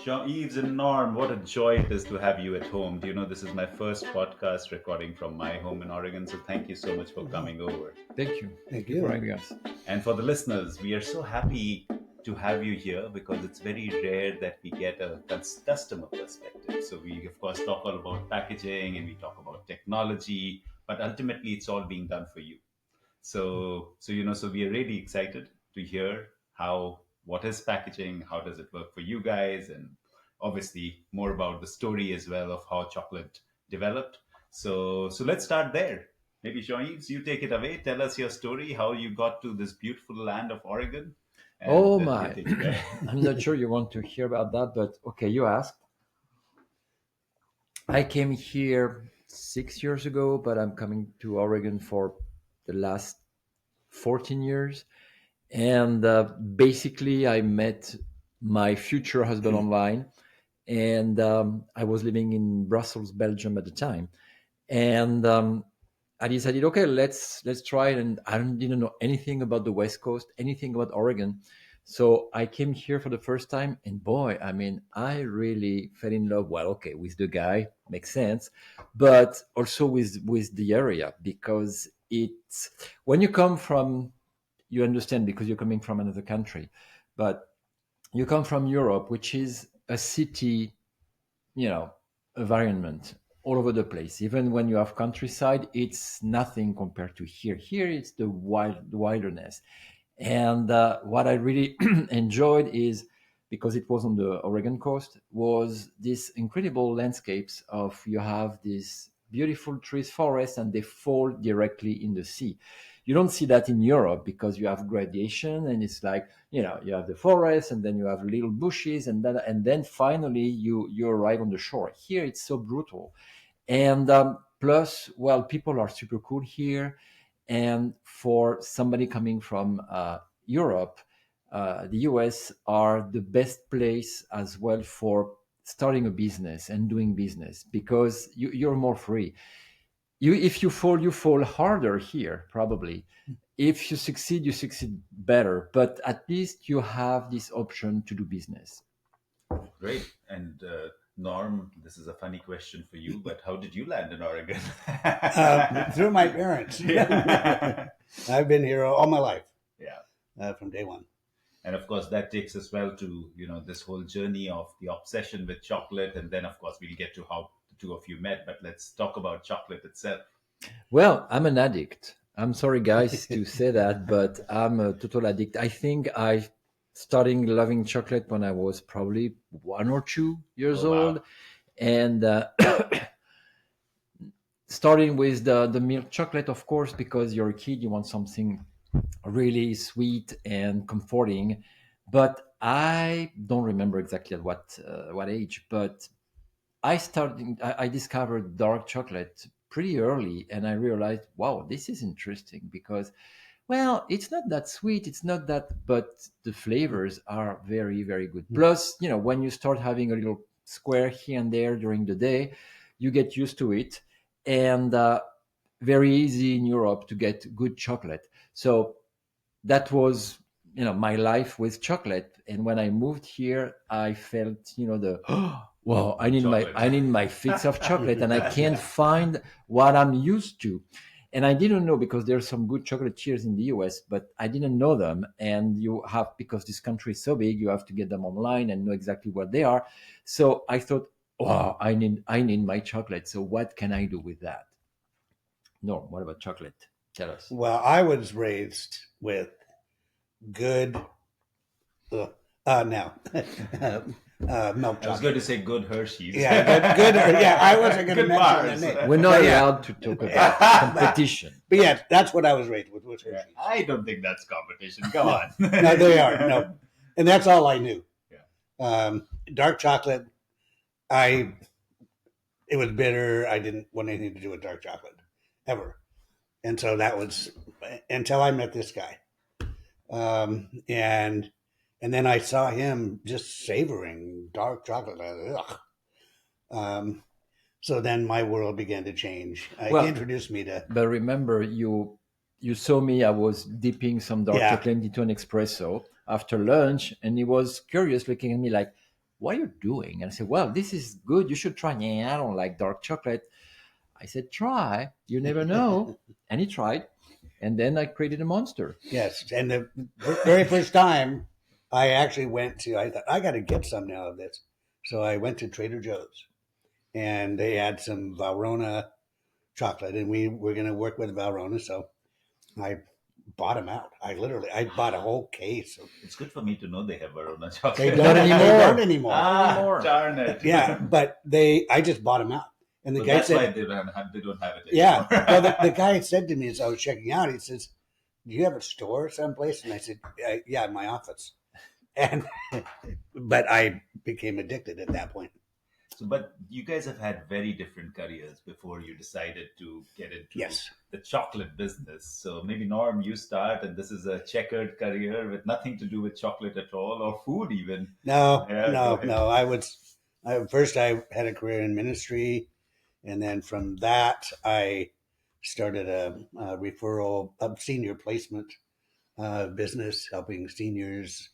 Jeanyves and Norm, what a joy it is to have you at home. Do you know this is my first podcast recording from my home in Oregon? So thank you so much for coming over. Thank you. Thank For you. having us. And for the listeners, we are so happy to have you here because it's very rare that we get a customer perspective. So we, of course, talk all about packaging and we talk about technology, but ultimately it's all being done for you. So we are really excited to hear what is packaging, how does it work for you guys, and obviously more about the story as well of how chocolate developed. So let's start there. Maybe Jean-Yves, you take it away. Tell us your story, how you got to this beautiful land of Oregon, and Oh you my. take it there. I'm not sure you want to hear about that, but okay, you asked. I came here 6 years ago, but I'm coming to Oregon for the last 14 years. And basically, I met my future husband online, and I was living in Brussels, Belgium at the time. And I decided, okay, let's try it. And I didn't know anything about the West Coast, anything about Oregon. So I came here for the first time, and boy, I mean, I really fell in love. Well, okay, with the guy, makes sense, but also with the area, because it's when you come from, you understand because you're coming from another country, but you come from Europe, which is a city, environment all over the place. Even when you have countryside, it's nothing compared to here. Here, it's the wilderness. And what I really enjoyed is, because it was on the Oregon coast, was this incredible landscapes of, you have these beautiful trees, forests, and they fall directly in the sea. You don't see that in Europe because you have gradation, and it's like, you have the forest, and then you have little bushes, and then finally you arrive on the shore. Here it's so brutal. And plus, well, people are super cool here. And for somebody coming from Europe, the US are the best place as well for starting a business and doing business, because you're more free. If you fall harder here, probably. If you succeed better. But at least you have this option to do business. Great. And Norm, this is a funny question for you, but how did you land in Oregon? Through my parents. Yeah. I've been here all my life, Yeah. from day one. And of course, that takes us well to, this whole journey of the obsession with chocolate. And then, of course, we'll get to how the two of you met. But let's talk about chocolate itself. Well, I'm an addict. I'm sorry, guys, to say that, but I'm a total addict. I think I starting loving chocolate when I was probably 1 or 2 years Oh, wow. old, and starting with the milk chocolate, of course, because you're a kid, you want something really sweet and comforting. But I don't remember exactly at what age, but I discovered dark chocolate pretty early, and I realized, wow, this is interesting because, well, it's not that sweet, it's not that, but the flavors are very, very good. Plus, when you start having a little square here and there during the day, you get used to it, and very easy in Europe to get good chocolate. So that was, my life with chocolate. And when I moved here, I felt, the wow, Chocolate. I need my fix of chocolate, and I can't find what I'm used to. And I didn't know, because there's some good chocolatiers in the US, but I didn't know them. And you have, because this country is so big, you have to get them online and know exactly what they are. So I thought, wow, I need my chocolate. So what can I do with that? No, what about chocolate? Tell us. Well, I was raised with good, now, milk I was going to chocolate. say good Hershey's. Yeah, good. Yeah, I wasn't going to Good mention bars. the name. We're not Yeah. allowed to talk about competition. But yeah, that's what I was raised with. Was Yeah, Hershey's. I don't think that's competition. Come on. No, they are. No, and that's all I knew. Yeah. Dark chocolate. It was bitter. I didn't want anything to do with dark chocolate ever, and so that was until I met this guy, and then I saw him just savoring dark chocolate. Ugh. So then my world began to change. Well, He introduced me to. But remember, you saw me. I was dipping some dark Yeah. chocolate into an espresso after lunch, and he was curious, looking at me like, what are you doing? And I said, well, this is good. You should try. Yeah, I don't like dark chocolate. I said, try. You never know. And he tried. And then I created a monster. Yes, and the very first time I actually went to, I thought I got to get some now of this. So I went to Trader Joe's, and they had some Valrhona chocolate, and we were going to work with Valrhona. So I bought them out. I bought a whole case. It's good for me to know they have Verona They chocolate. don't Not anymore. anymore. They don't anymore. Ah, Anymore. darn it. Yeah, but I just bought them out. And the But guy that's why said, they don't have it yeah. anymore. Well, the guy said to me as I was checking out, he says, do you have a store someplace? And I said, yeah, in my office. And, but I became addicted at that point. So, but you guys have had very different careers before you decided to get into Yes. the chocolate business. So maybe Norm, you start, and this is a checkered career with nothing to do with chocolate at all, or food even. No, Yeah, go no, ahead. no. First I had a career in ministry. And then from that, I started a referral of senior placement business, helping seniors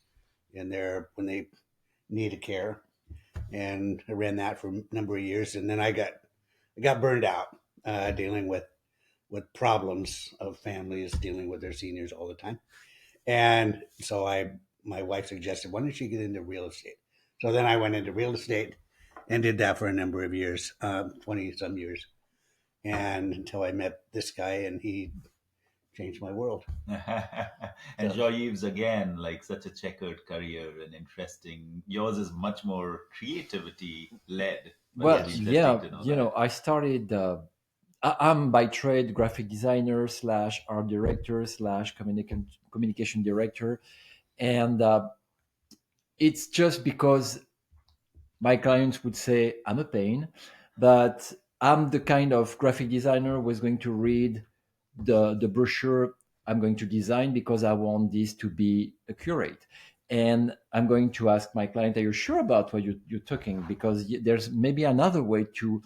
in their, when they needed care. And I ran that for a number of years. And then I got burned out dealing with problems of families dealing with their seniors all the time. And so my wife suggested, why don't you get into real estate? So then I went into real estate and did that for a number of years, 20 some years. And until I met this guy, and he changed my world. And Jeanyves, again, like such a checkered career and interesting. Yours is much more creativity led. But Well, it'll be yeah, interesting to know that. I started. I'm by trade graphic designer slash art director slash communication director, and it's just because my clients would say I'm a pain, but I'm the kind of graphic designer who is going to read the brochure I'm going to design because I want this to be accurate. And I'm going to ask my client, are you sure about what you're talking? Because there's maybe another way to,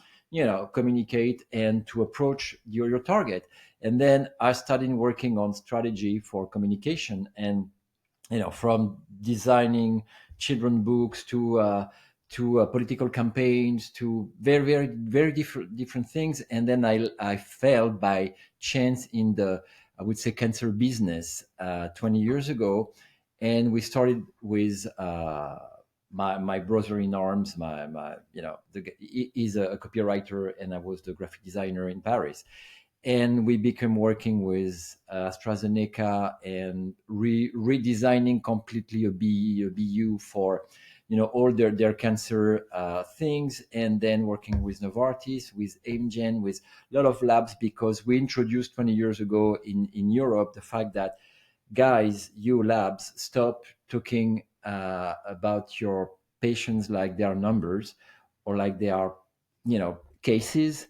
communicate and to approach your target. And then I started working on strategy for communication, and from designing children books to political campaigns to very very very different things. And then I fell by chance in the, I would say, cancer business 20 years ago. And we started with my brother in arms, he's a copywriter, and I was the graphic designer in Paris. And we became working with AstraZeneca and redesigning completely a BU for all their cancer things, and then working with Novartis, with Amgen, with a lot of labs, because we introduced 20 years ago in Europe the fact that, guys, you labs, stop talking about your patients like they are numbers or like they are cases.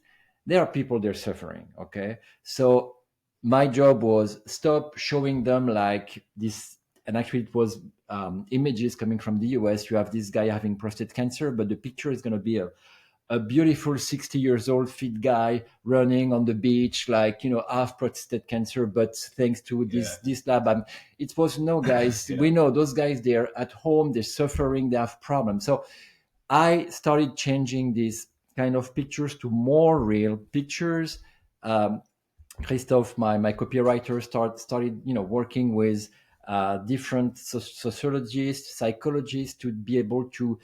There are people, they're suffering. Okay, so my job was stop showing them like this. And actually it was images coming from the US. You have this guy having prostate cancer, but the picture is going to be a beautiful 60 years old fit guy running on the beach, like half prostate cancer, but thanks to this lab. It was, no, guys, we know those guys, they're at home, they're suffering, they have problems. So I started changing these kind of pictures to more real pictures. Christophe, my copywriter, started working with different sociologists, psychologists, to be able to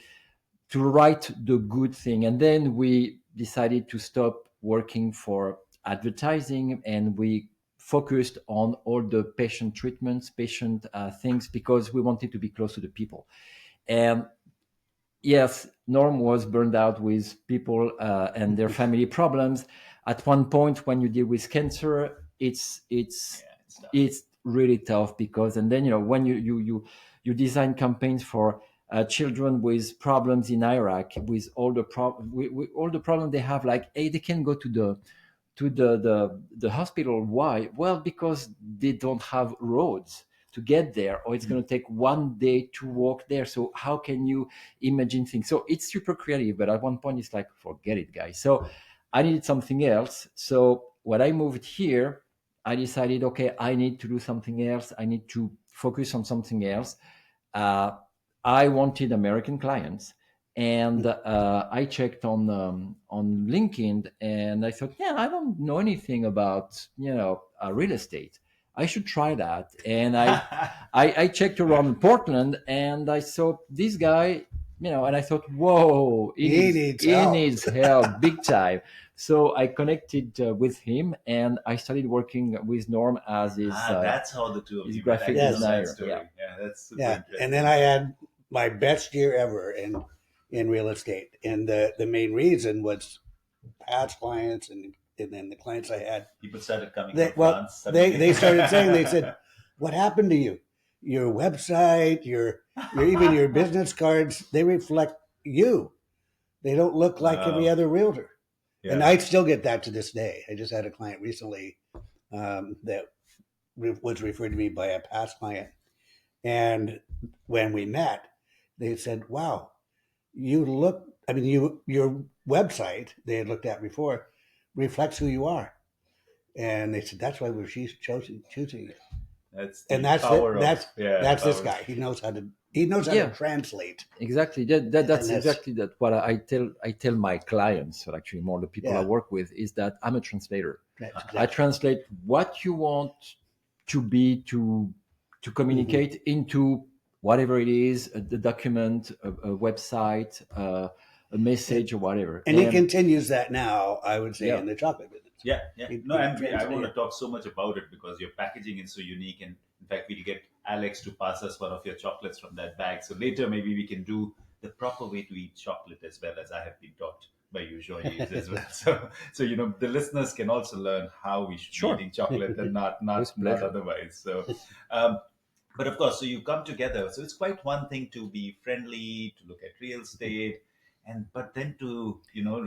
write the good thing. And then we decided to stop working for advertising, and we focused on all the patient treatments, patient things, because we wanted to be close to the people. And yes, Norm was burned out with people and their family problems. At one point, when you deal with cancer, it's really tough, because, and then when you design campaigns for children with problems in Iraq, with all the all the problems they have, like, hey, they can go to the hospital. Why? Well, because they don't have roads to get there, or it's going to take one day to walk there. So how can you imagine things? So it's super creative, but at one point it's like, forget it, guys. So I needed something else. So when I moved here, I decided, okay, I need to do something else. I need to focus on something else. I wanted American clients, And I checked on LinkedIn, and I thought, yeah, I don't know anything about real estate. I should try that. And I checked around Portland, and I saw this guy, and I thought, whoa, He needs he help. needs help big time. So I connected with him, and I started working with Norm as That's how the two of his you met. I graphic didn't know Yes. that designer. story. Yeah, Yeah, that's super Yeah. And then interesting. I had my best year ever in real estate. And the main reason was past clients and then the clients I had. People started coming They, from well, France suddenly. they started saying, they said, what happened to you? Your website, your even your business cards, they reflect you. They don't look like every Wow. other realtor. And Yeah. I still get that to this day. I just had a client recently that was referred to me by a past client. And when we met, they said, wow, you look, I mean, your website they had looked at before reflects who you are. And they said, that's why we're choosing you. That's And the that's it. power of, yeah, That's this power. guy. He knows how to yeah, translate. exactly. And That's that's, exactly that. What I tell my clients, or actually more the people I yeah, work with, is that I'm a translator. that's I exactly. translate what you want to be to Hmm. communicate into whatever it is, the document, a website, a And, message, or whatever. and he And continues that now, I would say, yeah, in the chocolate business. Yeah, yeah. No, He and I want to translated. talk so much about it because your packaging is so unique. And in fact, we'll get Alex to pass us one of your chocolates from that bag. So later, maybe we can do the proper way to eat chocolate as well, as I have been taught by you, Jeanyves, as well. So the listeners can also learn how we should be sure, eating chocolate and not with not not pleasure. otherwise. Um, but of course, so you come together. So it's quite one thing to be friendly, to look at real estate, and but then to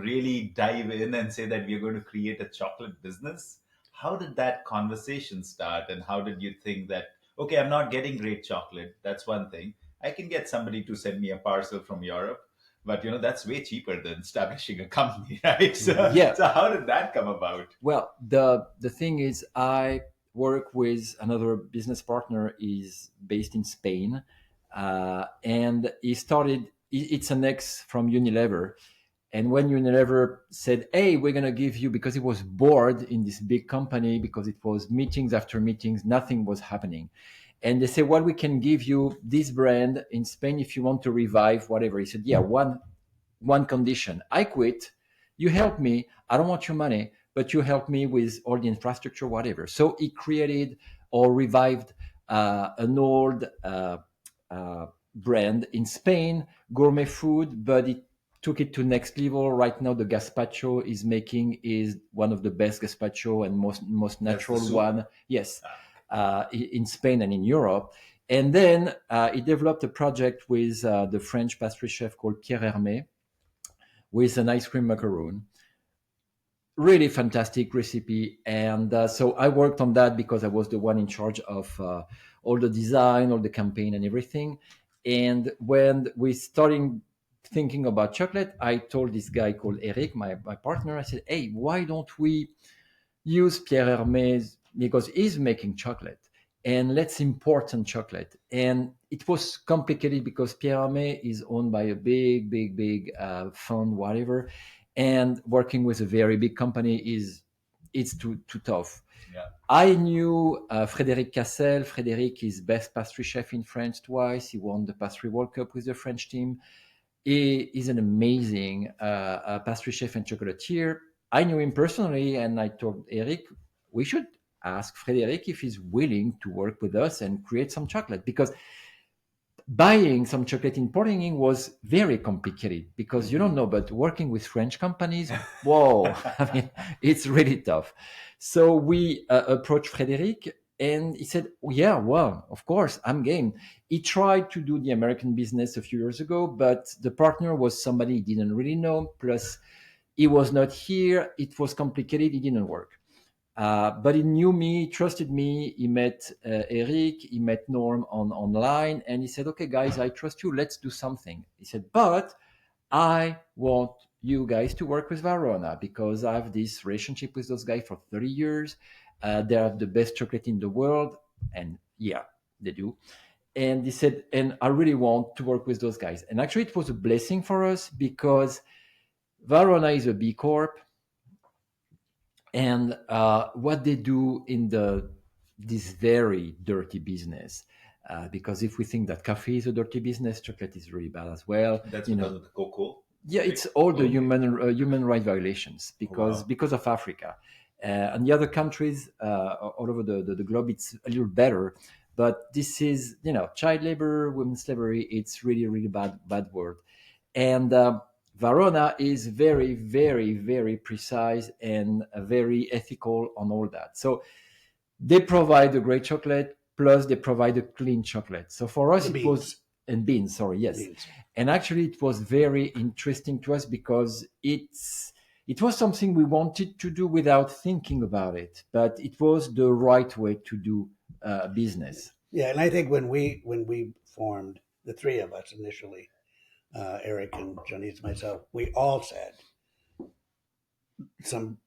really dive in and say that we're going to create a chocolate business. How did that conversation start, and how did you think that okay, I'm not getting great chocolate. That's one thing. I can get somebody to send me a parcel from Europe, but that's way cheaper than establishing a company, right? So, Yeah. so how did that come about? Well, the thing is, I work with another business partner. Is based in Spain, and he started. It's an ex from Unilever, and when Unilever said, "Hey, we're gonna give you," because he was bored in this big company because it was meetings after meetings, nothing was happening, and they said, "Well, we can give you this brand in Spain if you want to revive whatever." He said, "Yeah, one condition. I quit. You help me. I don't want your money, but you help me with all the infrastructure, whatever." So he created or revived an old brand in Spain, gourmet food, but it took it to next level. Right now, the gazpacho is making is one of the best gazpacho and most That's the natural soup. one. Yes, Ah, in Spain and in Europe. And then he developed a project with the French pastry chef called Pierre Hermé, with an ice cream macaroon. Really fantastic recipe. And so I worked on that because I was the one in charge of all the design, all the campaign, and everything. And when we started thinking about chocolate, I told this guy called Eric, my partner, I said, "Hey, why don't we use Pierre Hermé's because he's making chocolate and let's import some chocolate." And it was complicated because Pierre Hermé is owned by a big fund, whatever, and working with a very big company is it's too tough. yeah. I knew Frédéric Cassel. Frédéric is best pastry chef in France twice. He won the pastry World Cup with the French team. He is an amazing pastry chef and chocolatier. I knew him personally, and I told Eric, we should ask Frédéric if he's willing to work with us and create some chocolate, because buying some chocolate importing was very complicated because you don't know, but working with French companies, whoa, I mean, it's really tough. So we approached Frédéric, and he said, "Oh, yeah, well, of course, I'm game." He tried to do the American business a few years ago, but the partner was somebody he didn't really know. Plus, he was not here. It was complicated. It didn't work. But he knew me, trusted me. He met Eric, he met Norm online, and he said, "Okay, guys, I trust you. Let's do something." He said, "But I want you guys to work with Valrhona because I have this relationship with those guys for 30 years. They are the best chocolate in the world." And yeah, they do. and he said, and I really want to work with those guys. And actually, it was a blessing for us because Valrhona is a B Corp, and what they do in this very dirty business. Because if we think that coffee is a dirty business, chocolate is really bad as well. That's because of the cocoa. Yeah, it's all the Okay. human right violations Wow. because of Africa, and the other countries all over the globe. It's a little better, but this is child labor, women's slavery. It's really bad word, and Valrhona is very very precise and very ethical on all that. So they provide a great chocolate, plus they provide a clean chocolate. So for us, And it was beans. and beans. Sorry, yes. Beans. And actually, it was very interesting to us because it was something we wanted to do without thinking about it, but it was the right way to do business. Yeah, and I think when we formed, the three of us initially, Eric and Jeanyves, myself, we all said some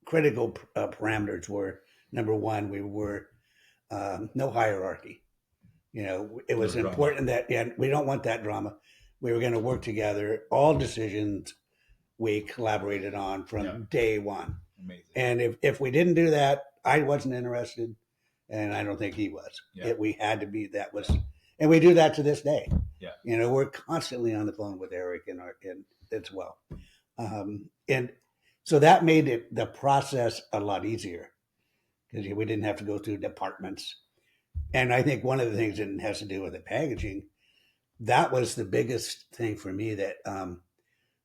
critical parameters were, number one, we were no hierarchy. It was No drama. important that, yeah, we don't want that drama. We were going to work together. All decisions we collaborated on from Yeah. day one. Amazing. And if we didn't do that, I wasn't interested, and I don't think he was. Yeah. We had to be. That was, and we do that to this day. Yeah. We're constantly on the phone with Eric and as well, and so that made the process a lot easier because we didn't have to go through departments. And I think one of the things that has to do with the packaging, that was the biggest thing for me that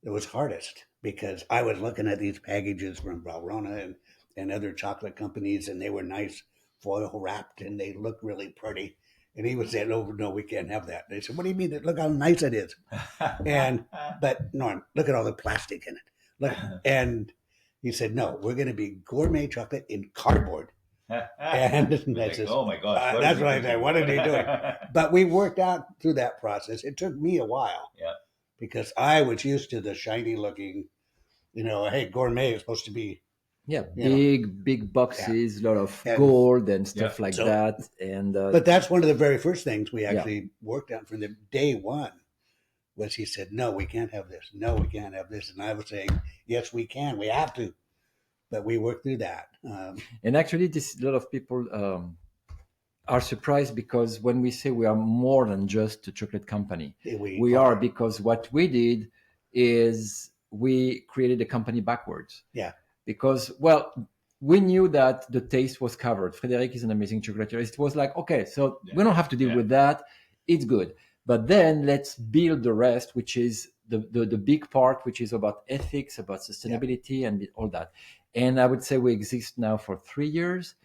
it was hardest, because I was looking at these packages from Valrhona and other chocolate companies, and they were nice foil wrapped and they looked really pretty. And he was saying, "Oh no, we can't have that." They said, "What do you mean? Look how nice it is." But Norm, look at all the plastic in it. Look, and he said, "No, we're going to be gourmet chocolate in cardboard." And that's Like, just, oh my gosh. that's what I said. What are they doing? But we worked out through that process. It took me a while. Yeah. Because I was used to the shiny looking, hey, gourmet is supposed to be. Yeah, You big boxes, a lot of And- gold and stuff like So- that. And But that's one of the very first things we actually worked on from the day one. Was he said, "No, we can't have this. No, we can't have this." And I was saying, "Yes, we can. We have to." But we worked through that. And actually, a lot of people are surprised because when we say we are more than just a chocolate company, we are, because what we did is we created a company backwards. Yeah. Because, well, we knew that the taste was covered. Frédéric is an amazing chocolatier. It was like, okay, so we don't have to deal with that. It's good. But then let's build the rest, which is the big part, which is about ethics, about sustainability, and all that. And I would say we exist now for 3 years,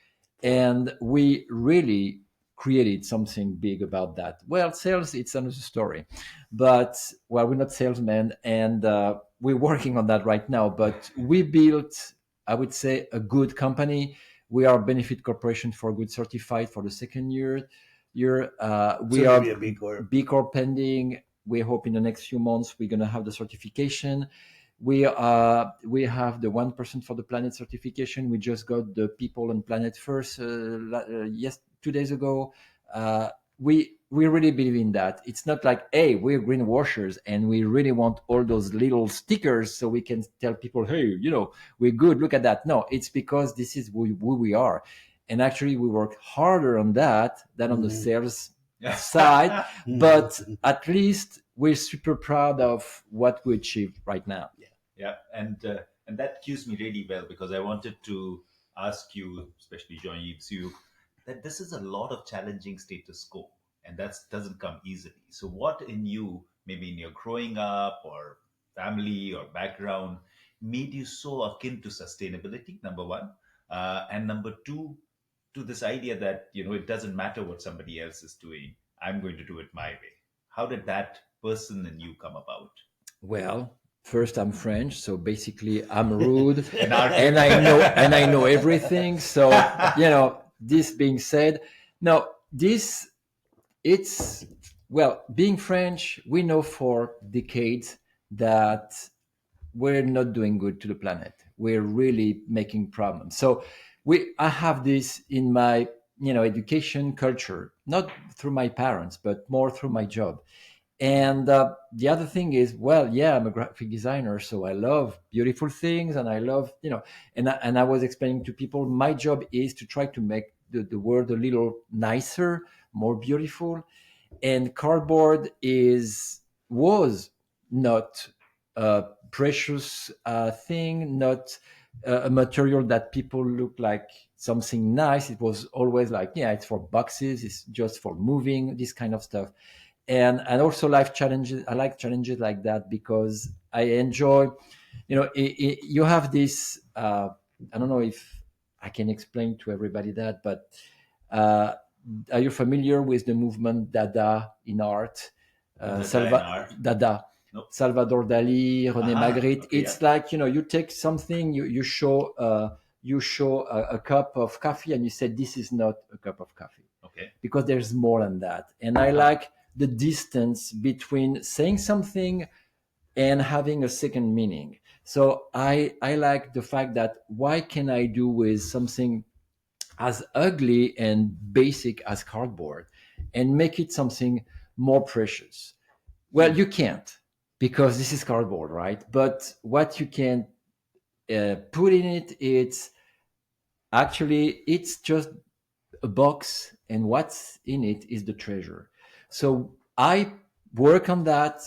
and we really created something big about that. Well, sales, it's another story. But, well, we're not salesmen, and we're working on that right now. But we built, I would say, a good company. We are Benefit Corporation for Good certified for the second year. We are a B Corp. B Corp pending. We hope in the next few months we're going to have the certification. We have the 1% for the planet certification. We just got the People and Planet First 2 days ago. We really believe in that. It's not like, hey, we're greenwashers and we really want all those little stickers so we can tell people, hey, we're good. Look at that. No, it's because this is who we are. And actually, we work harder on that than on the sales side. But at least we're super proud of what we achieved right now. Yeah, and that cues me really well, because I wanted to ask you, especially Jeanyves, that this is a lot of challenging status quo, and that doesn't come easily. So what in you, maybe in your growing up or family or background, made you so akin to sustainability, number one, and number two, to this idea that, it doesn't matter what somebody else is doing, I'm going to do it my way. How did that person in you come about? Well, first, I'm French, so basically I'm rude and I know everything. So, this being said, no, being French, we know for decades that we're not doing good to the planet. We're really making problems. So I have this in my education, culture, not through my parents, but more through my job. And the other thing is, well, yeah, I'm a graphic designer, so I love beautiful things, and I love, and I was explaining to people, my job is to try to make the world a little nicer, more beautiful. And cardboard was not a precious thing, not a material that people look like something nice. It was always like, yeah, it's for boxes, it's just for moving, this kind of stuff. And also life challenges. I like challenges like that because I enjoy, you have this. I don't know if I can explain to everybody that, but uh, are you familiar with the movement Dada in art? Dada. Nope. Salvador Dali, René Magritte. Okay, It's like, you take something, you show a cup of coffee, and you say this is not a cup of coffee. Okay. Because there's more than that. And I like the distance between saying something and having a second meaning. So I like the fact that why can I do with something as ugly and basic as cardboard and make it something more precious? Well, you can't, because this is cardboard, right? But what you can put in it, it's just a box, and what's in it is the treasure. So I work on that,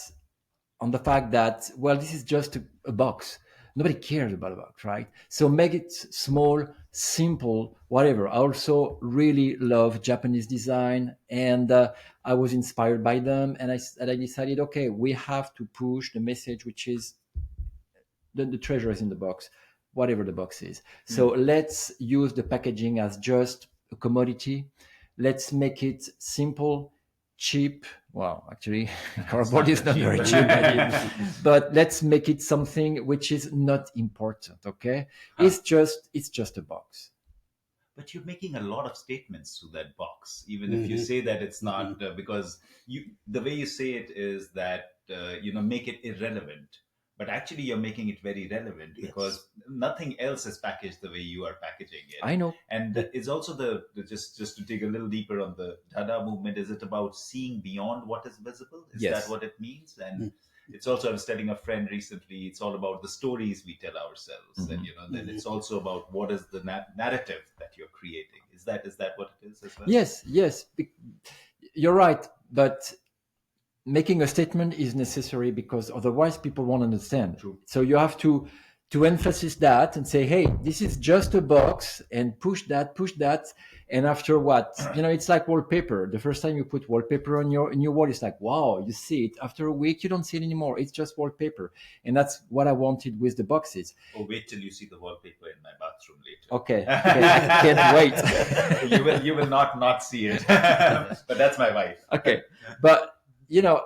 on the fact that, well, this is just a box. Nobody cares about a box, right? So make it small, simple, whatever. I also really love Japanese design, and I was inspired by them, and I decided, okay, we have to push the message, which is the treasure is in the box, whatever the box is. So let's use the packaging as just a commodity. Let's make it simple, cheap. Well, actually, cardboard is not very cheap, but let's make it something which is not important. Okay, it's just a box. But you're making a lot of statements through that box, even if you say that it's not because the way you say it is that make it irrelevant. But actually, you're making it very relevant because nothing else is packaged the way you are packaging it. I know. And it's also just to dig a little deeper on the Dada movement. Is it about seeing beyond what is visible? Is that what it means? And it's also, I was telling a friend recently, it's all about the stories we tell ourselves, and then it's also about what is the narrative that you're creating. Is that what it is as well? Yes, you're right, but making a statement is necessary because otherwise people won't understand. True. So you have to emphasize that and say, hey, this is just a box, and push that. And after what, it's like wallpaper. The first time you put wallpaper on your wall, it's like, wow, you see it. After a week, you don't see it anymore. It's just wallpaper. And that's what I wanted with the boxes. Oh, wait till you see the wallpaper in my bathroom later. Okay. Can't wait. You will not see it. But that's my wife. Okay. But,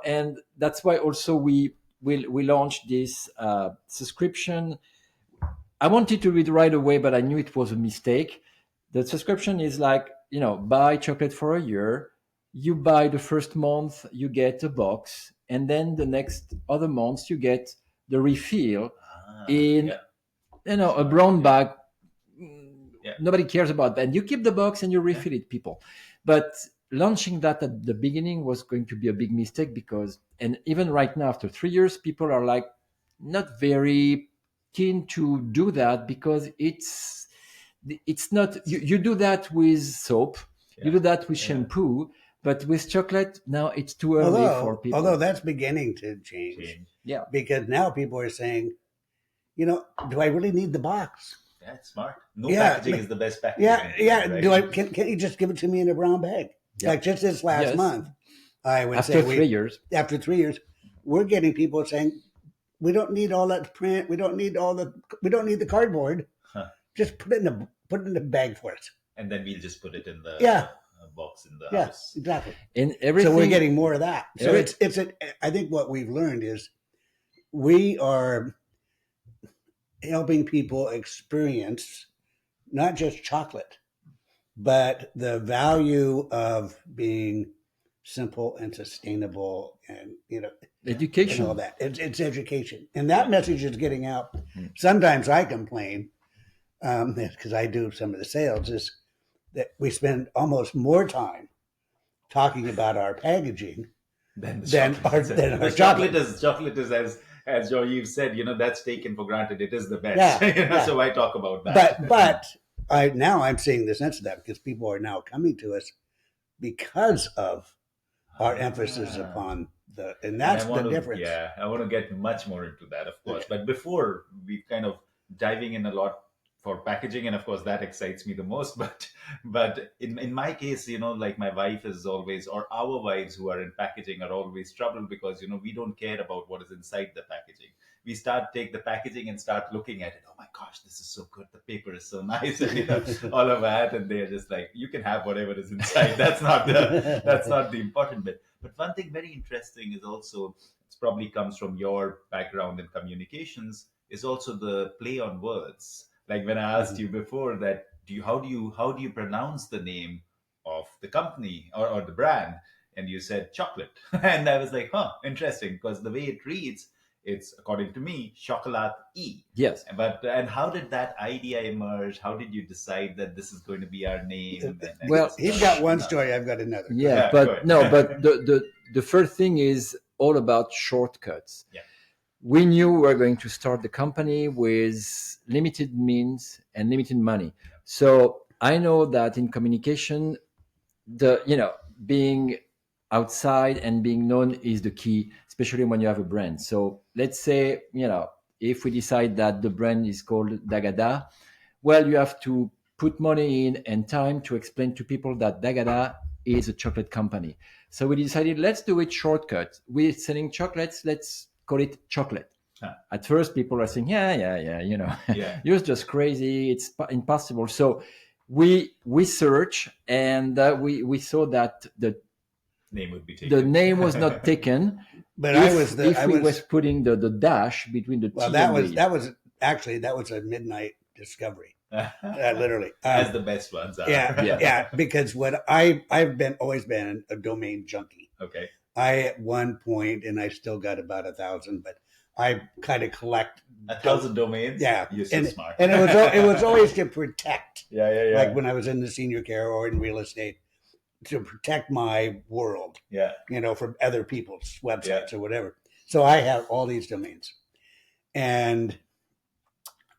and that's why also we launched this subscription. I wanted to read right away, but I knew it was a mistake. The subscription is like, buy chocolate for a year. You buy the first month, you get a box. And then the next other months, you get the refill in, a brown bag. Yeah. Nobody cares about that. And you keep the box and you refill it, people. But launching that at the beginning was going to be a big mistake because, and even right now, after 3 years, people are like not very keen to do that because it's not, you do that with soap, you do that with shampoo, but with chocolate, now it's too early for people. Although that's beginning to change. Yeah. Because now people are saying, do I really need the box? That's smart. Packaging is the best packaging. Yeah. Right? Can't you just give it to me in a brown bag? Yeah. Like just this last month, I would say after 3 years, we're getting people saying, we don't need all that print. We don't need the cardboard. Huh. Just put it in the bag for us. And then we'll just put it in the box in the house. Yeah, exactly. And everything. So we're getting more of that. So I think what we've learned is we are helping people experience not just chocolate, but the value of being simple and sustainable, and education, and all that. It's education, and that message is getting out. Sometimes I complain because I do some of the sales. Is that we spend almost more time talking about our packaging Then the than chocolate our itself. than our The chocolate chocolate. is chocolate is as Jeanyves said, that's taken for granted. It is the best. Yeah, yeah. So why talk about that? But I'm seeing the sense of that because people are now coming to us because of our emphasis Ah. upon and And I that's the want to, difference. yeah, I want to get much more into that, of course. Okay. But before we kind of diving in a lot for packaging, and of course that excites me the most. But in my case, like my wife is always, or our wives who are in packaging are always troubled because we don't care about what is inside the packaging. We take the packaging and start looking at it. Oh my gosh, this is so good. The paper is so nice, and all of that. And they're just like, you can have whatever is inside. That's not the important bit. But one thing very interesting is also, it probably comes from your background in communications, is also the play on words. Like when I asked you before that, how do you pronounce the name of the company or the brand? And you said chocolate. And I was like, huh, interesting, because the way it reads, it's, according to me, chocolat E. Yes. And how did that idea emerge? How did you decide that this is going to be our name? And Well, He's got one story, I've got another. Yeah, Yeah, go but ahead. no, but the first thing is all about shortcuts. Yeah. We knew we were going to start the company with limited means and limited money. So I know that in communication, being outside and being known is the key, especially when you have a brand. So let's say, if we decide that the brand is called Dagada, well, you have to put money in and time to explain to people that Dagada is a chocolate company. So we decided, let's do it shortcut. We're selling chocolates, let's call it chocolate. Huh. At first, people are saying, yeah, Yeah. you're just crazy, it's impossible. So we search, and we saw that the Name would be the taken. name was not taken. But if we was putting the dash between the well, T that and was the that was actually that was a midnight discovery. Literally, As the best ones are. yeah. Because what I've always been a domain junkie. Okay. I at one point, and I still got about 1,000, but I kind of collect 1,000 domains. Yeah, You're so smart. and it was always to protect. Yeah. Like when I was in the senior care or in real estate, to protect my world, Yeah. from other people's websites or whatever. So I have all these domains, and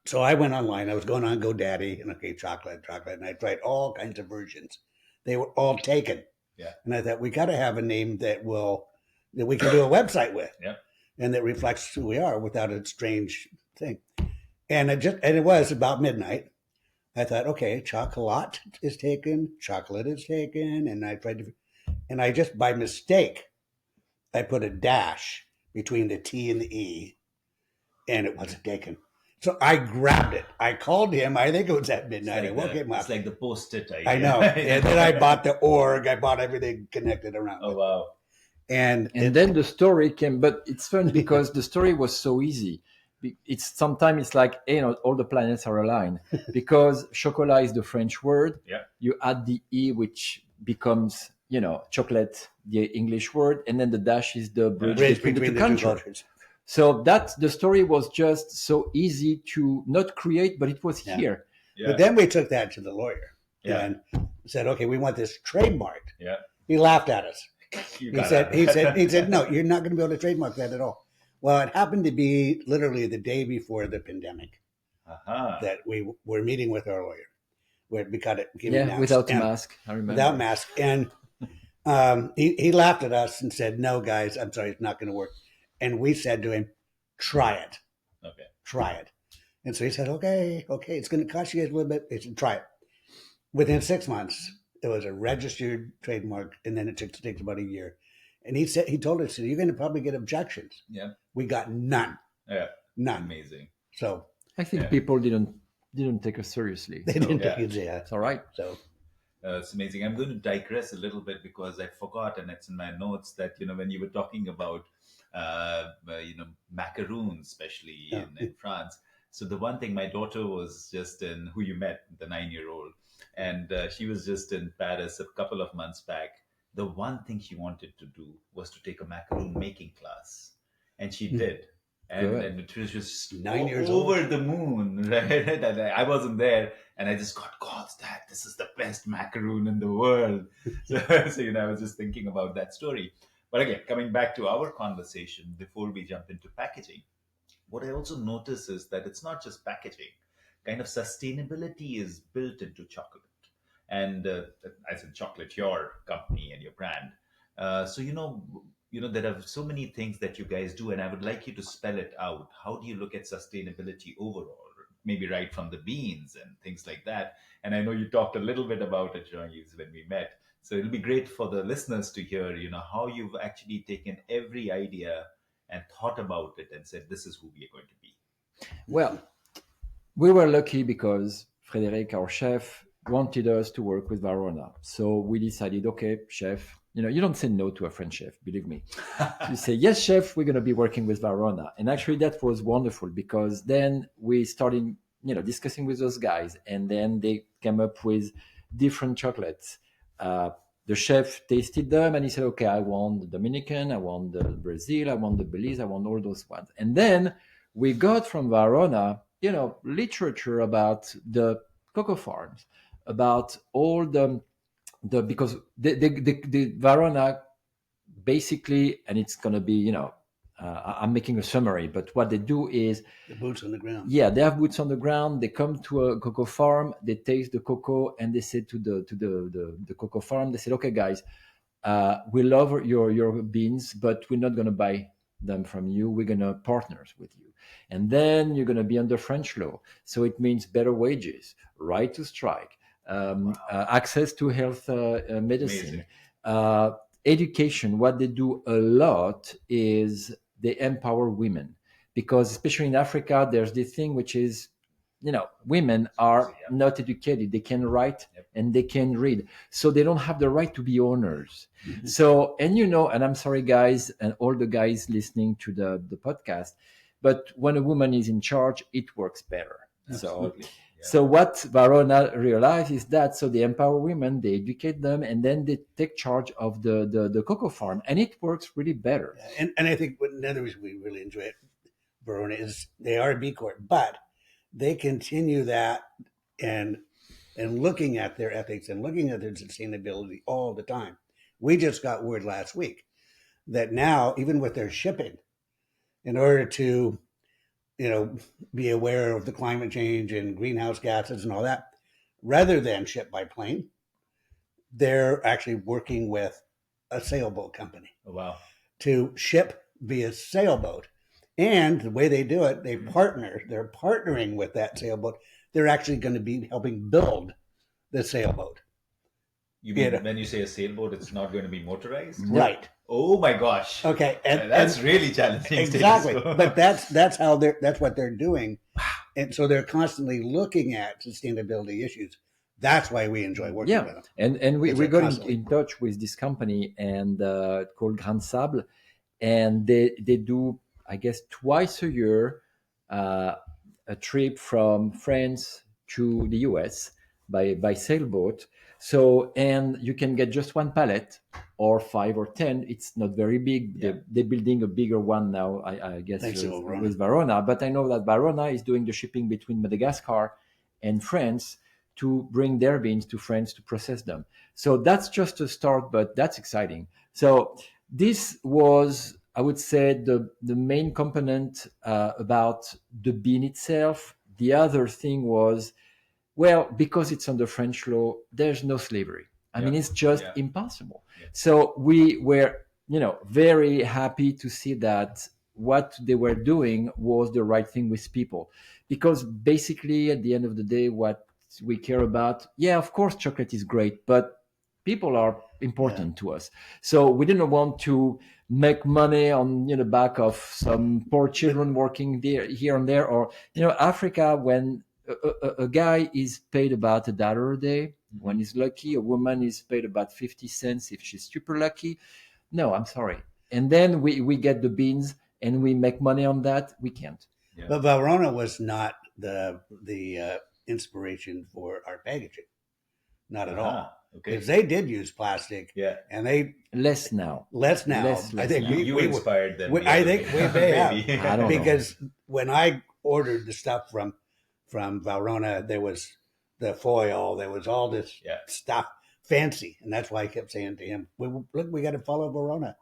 so I went online. I was going on GoDaddy and chocolate, and I tried all kinds of versions. They were all taken. Yeah. And I thought we got to have a name that we can do a website with. Yeah. And that reflects who we are without a strange thing. And it was about midnight. I thought, okay, chocolat is taken, chocolate is taken, and I just by mistake, I put a dash between the T and the E, and it wasn't taken. So I grabbed it. I called him. I think it was at midnight. I woke him up. It's like the post-it idea. I know. And then I bought the org. I bought everything connected around. Oh, wow. And then the story came, but it's funny because the story was so easy. Sometimes it's like, all the planets are aligned because chocolat is the French word. Yeah. You add the E, which becomes, chocolate, the English word, and then the dash is the bridge between the two countries. So the story was just so easy to not create, but it was here. Yeah. But then we took that to the lawyer Yeah. and said, okay, we want this trademarked. Yeah. He laughed at us. You He got said, it. no, you're not going to be able to trademark that at all. Well, it happened to be literally the day before the pandemic that we were meeting with our lawyer. We got it. Without mask. I remember. Without mask. And he laughed at us and said, no, guys, I'm sorry, it's not going to work. And we said to him, try it. Okay. Try it. And so he said, okay, it's going to cost you guys a little bit. He said, try it. Within 6 months, it was a registered trademark, and then it takes about a year. And he told us, you're going to probably get objections. Yeah. We got none. Yeah. None. Amazing. So I think people didn't take us seriously. they didn't take it. It's all right. So it's amazing. I'm going to digress a little bit because I forgot, and it's in my notes, that when you were talking about macaroons, especially in France. So the one thing, my daughter was just in, who you met, the 9-year-old, and she was just in Paris a couple of months back. The one thing she wanted to do was to take a macaroon making class, and she did. and Good. it was just 9 years over old. the moon, right? And I wasn't there, and I just got calls that this is the best macaroon in the world. So I was just thinking about that story. But again, coming back to our conversation before we jump into packaging, what I also notice is that it's not just packaging. Kind of sustainability is built into chocolate, and as in chocolate, your company and your brand. So there are so many things that you guys do, and I would like you to spell it out. How do you look at sustainability overall? Maybe right from the beans and things like that. And I know you talked a little bit about it, Jeanyves, when we met. So it'll be great for the listeners to hear, how you've actually taken every idea and thought about it and said, this is who we are going to be. Well, we were lucky because Frederic, our chef, wanted us to work with Valrhona. So we decided, okay, chef, you don't say no to a French chef, believe me. You say, yes, chef, we're going to be working with Valrhona. And actually that was wonderful because then we started, discussing with those guys, and then they came up with different chocolates. The chef tasted them and he said, okay, I want the Dominican, I want the Brazil, I want the Belize, I want all those ones. And then we got from Valrhona, literature about the cocoa farms, about all the because the Valrhona basically, and it's going to be, I'm making a summary, but what they do is, The boots on the ground. yeah, they have boots on the ground. They come to a cocoa farm, they taste the cocoa, and they say to the cocoa farm, they said, okay, guys, we love your beans, but we're not going to buy them from you. We're going to partners with you. And then you're going to be under French law. So it means better wages, right to strike, access to health medicine, Amazing. uh, education. What they do a lot is they empower women, because especially in Africa, there's this thing which is, women are Yeah. not educated. They can write Yep. and they can read, so they don't have the right to be owners. Mhm. So, and I'm sorry, guys, and all the guys listening to the podcast, but when a woman is in charge, it works better. Absolutely. So, Yeah. so what Valrhona realized is that, so they empower women, they educate them, and then they take charge of the cocoa farm, and it works really better. Yeah, and I think another reason we really enjoy it, Verona, is they are a B Corp, but they continue that and looking at their ethics and looking at their sustainability all the time. We just got word last week that now, even with their shipping, in order to be aware of the climate change and greenhouse gases and all that, rather than ship by plane, they're actually working with a sailboat company Oh, wow. to ship via sailboat. And the way they do it, they're partnering with that sailboat. They're actually going to be helping build the sailboat. You mean Yeah. when you say a sailboat, it's not going to be motorized? Right. Oh my gosh. Okay. That's really challenging. exactly. Status quo. But that's what they're doing. And so they're constantly looking at sustainability issues. That's why we enjoy working with them. And we It's got constantly- in touch with this company and called Grand Sable, and they do, I guess, twice a year a trip from France to the US by sailboat. So, and you can get just one pallet or 5 or 10. It's not very big. Yeah. They're building a bigger one now, I guess, Thanks to Valrhona. with Valrhona. But I know that Valrhona is doing the shipping between Madagascar and France to bring their beans to France to process them. So that's just a start, but that's exciting. So this was, I would say, the main component about the bean itself. The other thing was, well, because it's under French law, there's no slavery. I mean, it's just impossible. Yeah. So we were, very happy to see that what they were doing was the right thing with people. Because basically, at the end of the day, what we care about, of course, chocolate is great, but people are important to us. So we didn't want to make money on the back of some poor children working there, here and there, or Africa, when a guy is paid about $1 a day when he's lucky, a woman is paid about 50 cents if she's super lucky. No, I'm sorry. And then we get the beans and we make money on that. We can't. Yeah. But Valrhona was not the inspiration for our packaging. not at all. Okay. Because they did use plastic, Yeah. and they Less now. less now. Less I think now. You inspired them. I think we may have. I don't know. Because when I ordered the stuff from Valrhona, there was the foil, there was all this stuff fancy, and that's why I kept saying to him, "Look, we got to follow Valrhona."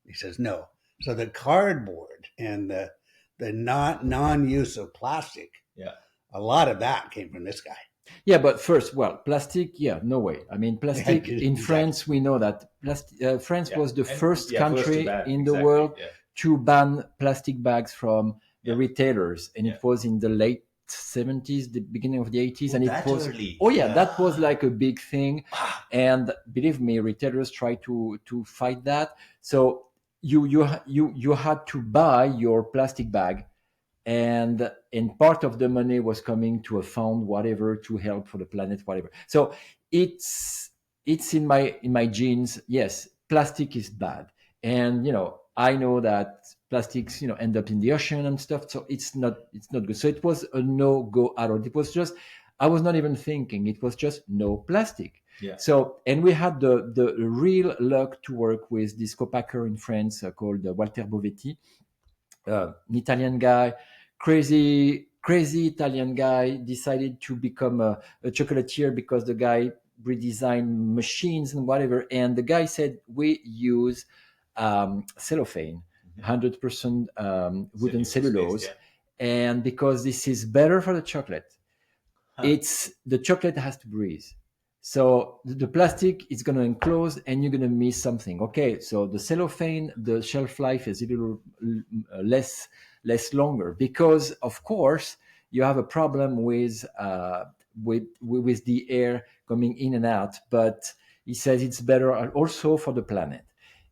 He says, "No." So the cardboard and the non-use of plastic, a lot of that came from this guy. Yeah, but first, well, plastic, no way. I mean, plastic in France, we know that France was the first country in the world to ban plastic bags from the retailers, and it was in the late 70s, the beginning of the 80s, and it was early. that was like a big thing, and believe me, retailers try to fight that. So you had to buy your plastic bag, and part of the money was coming to a fund, whatever, to help for the planet, whatever. So it's in my genes. Yes, plastic is bad, and I know that plastics end up in the ocean and stuff, so it's not good. So it was a no go at all. It was just, I was not even thinking, it was just no plastic. So, and we had the real luck to work with this co-packer in France called Walter Bovetti, an Italian guy, crazy Italian guy, decided to become a chocolatier because the guy redesigned machines and whatever. And the guy said, we use cellophane, 100% wooden cellulose, and because this is better for the chocolate. It's the chocolate has to breathe. So the plastic is going to enclose and you're going to miss something. Okay, so the cellophane, the shelf life is a little less longer because, of course, you have a problem with the air coming in and out. But he says it's better also for the planet.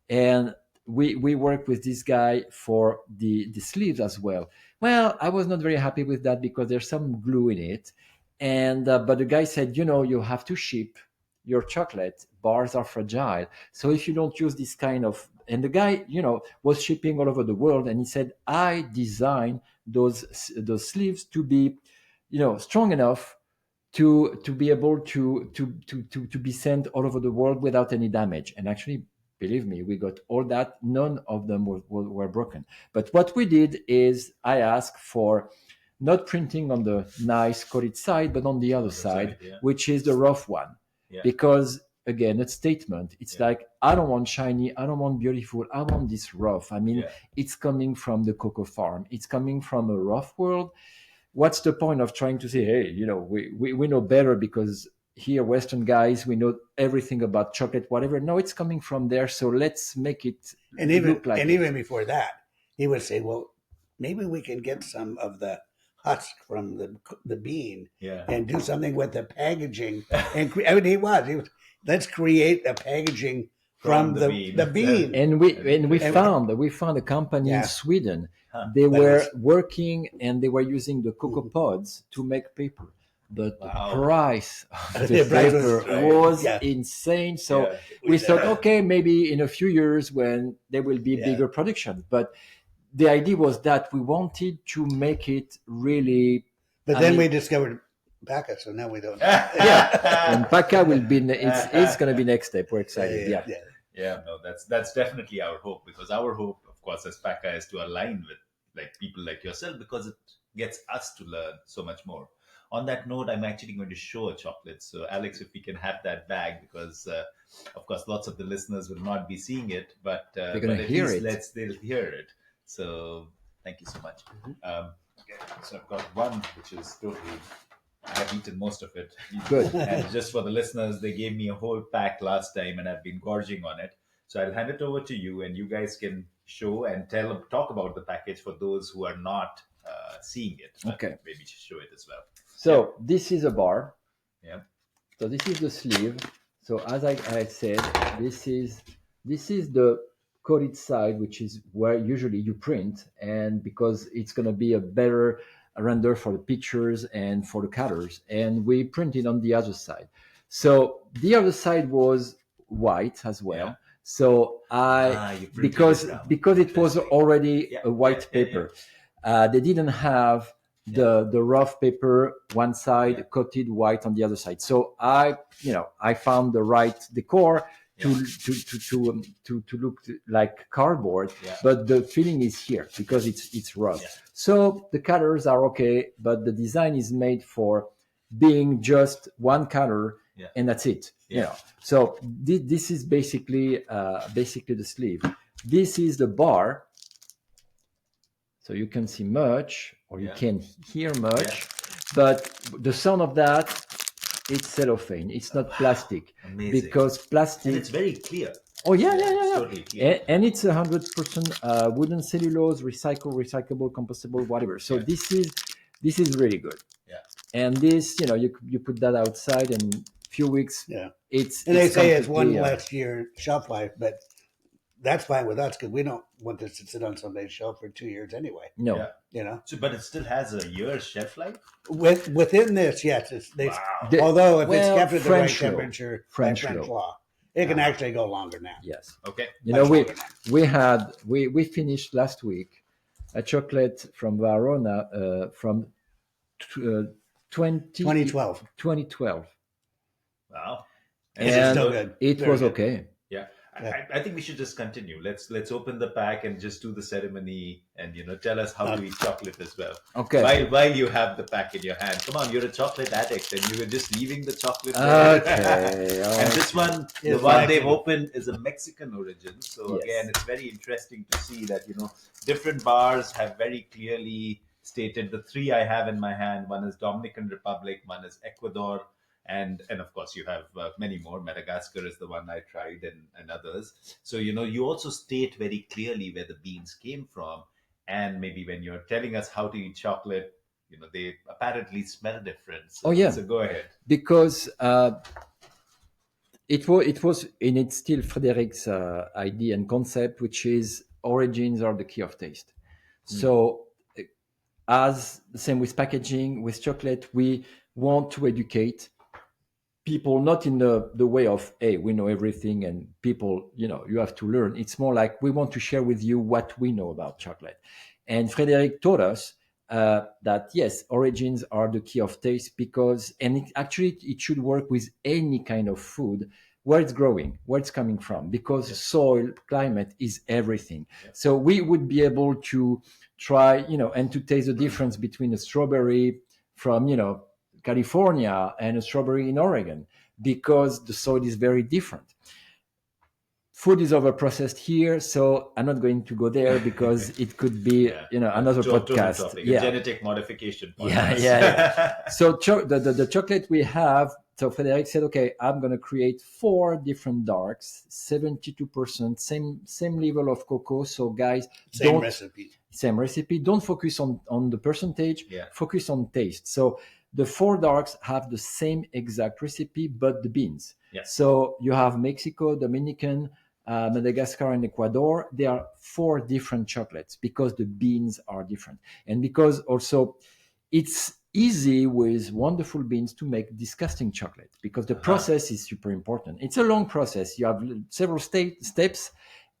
And we work with this guy for the sleeves as well. Well, I was not very happy with that because there's some glue in it. And but the guy said, you have to ship your chocolate. Bars are fragile. So if you don't use this kind of, and the guy, was shipping all over the world, and he said, I designed those sleeves to be, strong enough to be able to be sent all over the world without any damage. And actually, believe me, we got all that. None of them were broken. But what we did is I asked for not printing on the nice coated side, but on the other side, which is the rough one. Because, again, it's statement. It's like, I don't want shiny, I don't want beautiful, I want this rough. I mean, it's coming from the cocoa farm. It's coming from a rough world. What's the point of trying to say, hey, we know better because here, Western guys, we know everything about chocolate, whatever. No, it's coming from there, so let's make it look like it. Even before that, he would say, well, maybe we can get some of the husk from the bean and do something with the packaging. And he was let's create a packaging from the bean. And we found a company in Sweden. They were working and they were using the cocoa pods to make paper. But the price of the paper was insane. So we thought, okay, maybe in a few years when there will be bigger production. But the idea was that we wanted to make it really. But then we discovered Paca, so now we don't. And Paca will be. It's going to be next step. We're excited. No, that's definitely our hope, because our hope, of course, as Paca, is to align with people like yourself, because it gets us to learn so much more. On that note, I'm actually going to show a chocolate. So, Alex, if we can have that bag, because, of course, lots of the listeners will not be seeing it, but they're going to hear it. They'll hear it. So, thank you so much. So, I've got one which is totally. I have eaten most of it. Good. And just for the listeners, they gave me a whole pack last time, and I've been gorging on it. So, I'll hand it over to you, and you guys can show and talk about the package for those who are not seeing it. Okay. Maybe show it as well. So this is a bar. Yeah. So this is the sleeve. So as I said, this is the coated side, which is where usually you print, and because it's going to be a better render for the pictures and for the colors, and we printed on the other side. So the other side was white as well. Yeah. So because it was already a white paper. They didn't have the rough paper one side, coated white on the other side. So I found the right decor to look like cardboard, but the feeling is here because it's rough. So the colors are okay, but the design is made for being just one color, and that's it. So this is basically the sleeve. This is the bar, so you can see much, or you can hear much, but the sound of that, it's cellophane. It's not plastic. Amazing. Because plastic. And it's very clear. Oh yeah. Totally clear. And it's 100% wooden cellulose, recyclable, compostable, whatever. So this is really good. Yeah. And this, you put that outside, and few weeks. Yeah. It's they say it's one less year shelf life, but that's fine with us because we don't want this to sit on somebody's shelf for 2 years anyway. No. So, but it still has a year's shelf life? Within this, yes. Although if it's kept at the right temperature, French law, it can actually go longer now. Yes. Okay. We finished last week a chocolate from Valrhona from 2012. 2012. Wow. And it's still good. It was okay. Yeah. I think we should just continue. Let's open the pack and just do the ceremony, and tell us how to eat chocolate as well. Okay. While you have the pack in your hand, come on, you're a chocolate addict, and you were just leaving the chocolate. Okay. And this one, the one they've opened, is a Mexican origin. So again, it's very interesting to see that different bars have very clearly stated the three I have in my hand. One is Dominican Republic, one is Ecuador. And of course, you have many more. Madagascar is the one I tried, and others. So, you also state very clearly where the beans came from. And maybe when you're telling us how to eat chocolate, they apparently smell different. So, so go ahead. Because it was, and it's still Frédéric's idea and concept, which is origins are the key of taste. So as the same with packaging, with chocolate, we want to educate people, not in the way of, hey, we know everything and people, you have to learn. It's more like we want to share with you what we know about chocolate. And Frédéric taught us that, yes, origins are the key of taste because, and it should work with any kind of food, where it's growing, where it's coming from, because soil, climate is everything. So we would be able to try, and to taste the difference between a strawberry from, California and a strawberry in Oregon, because the soil is very different. Food is overprocessed here, so I'm not going to go there because it could be, another podcast. Topic, genetic modification podcast. Yeah. So the chocolate we have. So Frédéric said, okay, I'm going to create 4 different darks, 72%, same level of cocoa. So guys, same recipe. Don't focus on the percentage. Focus on taste. So the 4 darks have the same exact recipe, but the beans. So you have Mexico, Dominican, Madagascar, and Ecuador. There are 4 different chocolates because the beans are different. And because also it's easy with wonderful beans to make disgusting chocolate because the process is super important. It's a long process. You have several steps,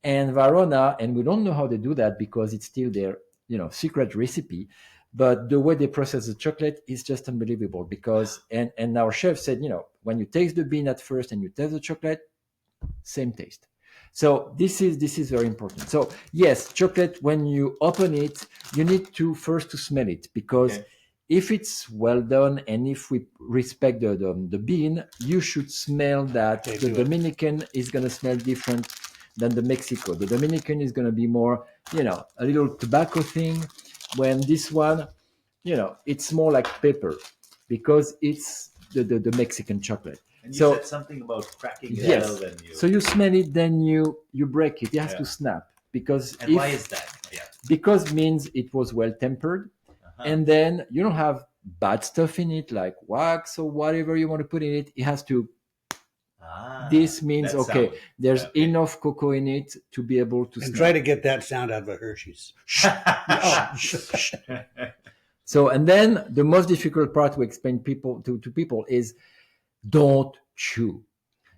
and Valrhona, and we don't know how they do that because it's still their secret recipe. But the way they process the chocolate is just unbelievable because, and our chef said, when you taste the bean at first and you taste the chocolate, same taste. So this is very important. So yes, chocolate, when you open it, you need to first to smell it because if it's well done and if we respect the bean, you should smell that the Dominican is going to smell different than the Mexico. The Dominican is going to be more, a little tobacco thing. When this one, it's more like pepper because it's the Mexican chocolate. And you said something about cracking it. Yes. So you smell it, then you break it. It has to snap because. And why is that? Because means it was well tempered, and then you don't have bad stuff in it like wax or whatever you want to put in it. It has to. This means there's enough cocoa in it to be able to. And try to get that sound out of a Hershey's. So, and then the most difficult part to explain to people is don't chew.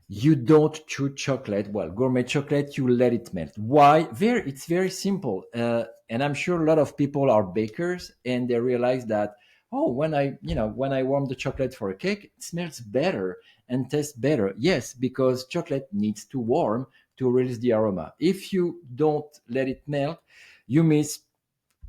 You don't chew chocolate. Well, gourmet chocolate, you let it melt. Why? It's very simple. And I'm sure a lot of people are bakers and they realize that, oh, when I warm the chocolate for a cake, it smells better and tastes better. Yes, because chocolate needs to warm to release the aroma. If you don't let it melt, you miss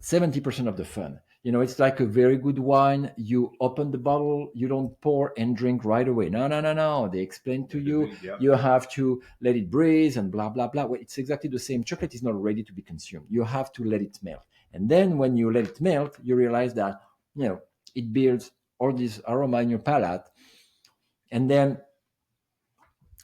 70% of the fun. It's like a very good wine. You open the bottle, you don't pour and drink right away. No, no, no, no. They explain to you, Yeah. you have to let it breathe and blah, blah, blah. Well, it's exactly the same. Chocolate is not ready to be consumed. You have to let it melt. And then when you let it melt, you realize that, it builds all this aroma in your palate. And then,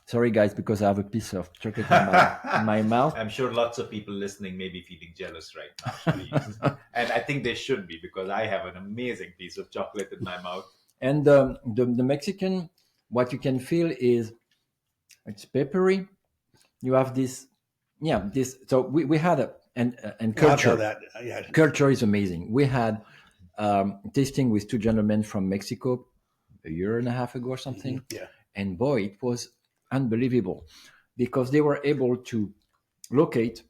sorry guys, because I have a piece of chocolate in my mouth. I'm sure lots of people listening may be feeling jealous right now. Please. And I think they should be, because I have an amazing piece of chocolate in my mouth. And the Mexican, what you can feel is it's peppery. You have this, this. So we had and culture. That, yeah. Culture is amazing. We had tasting with two gentlemen from Mexico a year and a half ago or something. Yeah. And boy, it was unbelievable because they were able to locate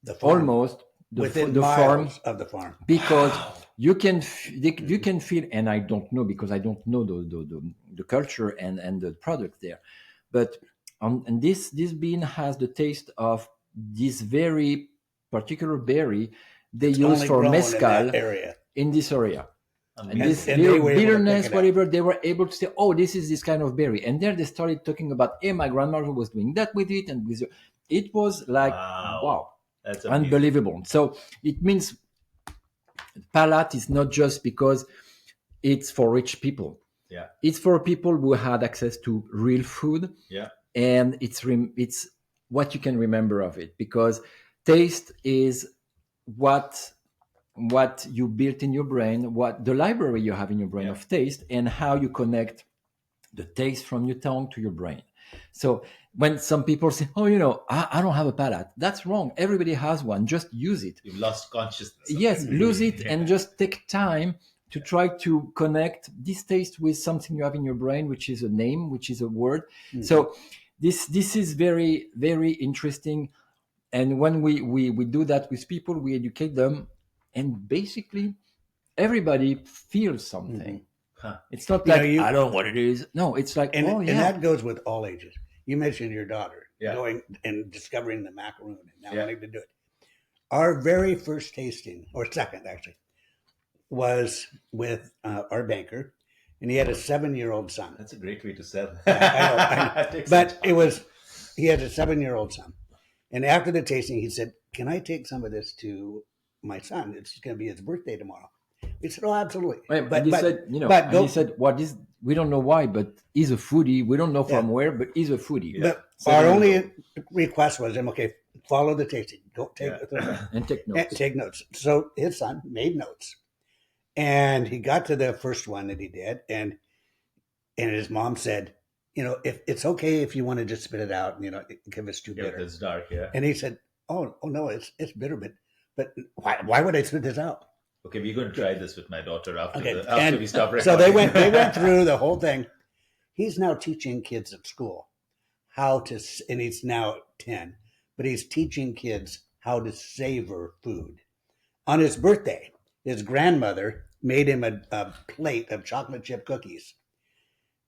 The farm. almost within the farm miles of the farm. because you can feel, and I don't know because I don't know the culture and the product there, but and this bean has the taste of this very particular berry they use Only for grown in mezcal that area. in this area. And Amazing. this And they were able to pick bitterness, it out. whatever, they were able to say, oh, this is this kind of berry. And there they started talking about, hey, my grandmother was doing that with it. And with it was like, wow, That's amazing. unbelievable. So it means palate is not just because it's for rich people. Yeah. It's for people who had access to real food. Yeah. And it's what you can remember of it, because taste is what you built in your brain, what the library you have in your brain Yeah. of taste, and how you connect the taste from your tongue to your brain. So when some people say, oh, I don't have a palate, that's wrong. Everybody has one. Just use it. You've lost consciousness. of Yes, it. lose it and just take time to try to connect this taste with something you have in your brain, which is a name, which is a word. Mhm. So this is very, very interesting. And when we do that with people, we educate them, and basically everybody feels something. Huh. It's not You know, like you- I don't know what it is. No, it's like, And, oh and yeah, that goes with all ages. You mentioned your daughter Yeah. going and discovering the macaroon and now Yeah. wanting to do it. Our very first tasting, or second actually, was with our banker, and he had a 7-year-old son. That's a great way to sell. I know. It takes But some it was, he had a 7-year-old son. And after the tasting, he said, can I take some of this to my son? It's going to be his birthday tomorrow. We said, oh, absolutely. Right, But and he said, but and go- he said, what is? We don't know why, but he's a foodie. We don't know from where, but he's a foodie. Yeah. But 7 our years only old. request was, okay, follow the tasting. Don't take And take and notes. take notes. So his son made notes, and he got to the first one that he did, and his mom said, if it's okay if you want to just spit it out, give us too Yeah, bitter. it's dark. Yeah. And he said, oh no, it's bitter, but why would I spit this out? Okay, we're going to try this with my daughter after Okay, after and we stop recording. so they went through the whole thing. He's now teaching kids at school how to, and he's now 10, but he's teaching kids how to savor food. On his birthday, his grandmother made him a plate of chocolate chip cookies.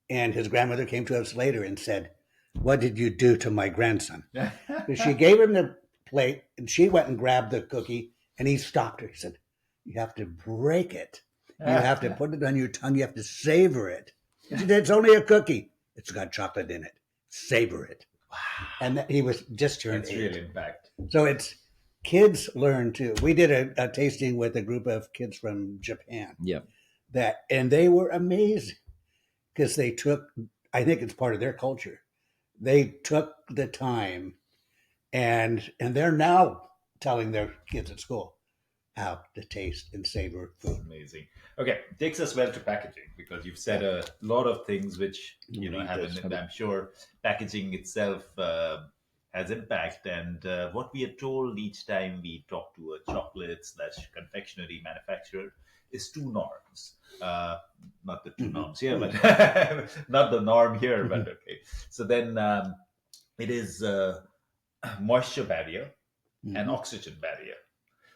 And his grandmother came to us later and said, what did you do to my grandson? But she gave him the plate, and she went and grabbed the cookie, and he stopped her. He said, you have to break it. You have to put it on your tongue. You have to savor it. She said, it's only a cookie. It's got chocolate in it. Savor it. Wow. And he was just turned It's 8. real impact. So it's kids learn too. We did a tasting with a group of kids from Japan. Yeah. And they were amazing because they took, I think it's part of their culture. They took the time and they're now telling their kids at school how to taste and savor food. Amazing. Okay, takes us well to packaging, because you've said a lot of things which Read have this. in it. I'm sure packaging itself has impact. And what we are told each time we talk to a chocolate slash confectionery manufacturer is two norms. Uh, Not the two norms here, but not the norm here, but okay. So then it is moisture barrier and oxygen barrier.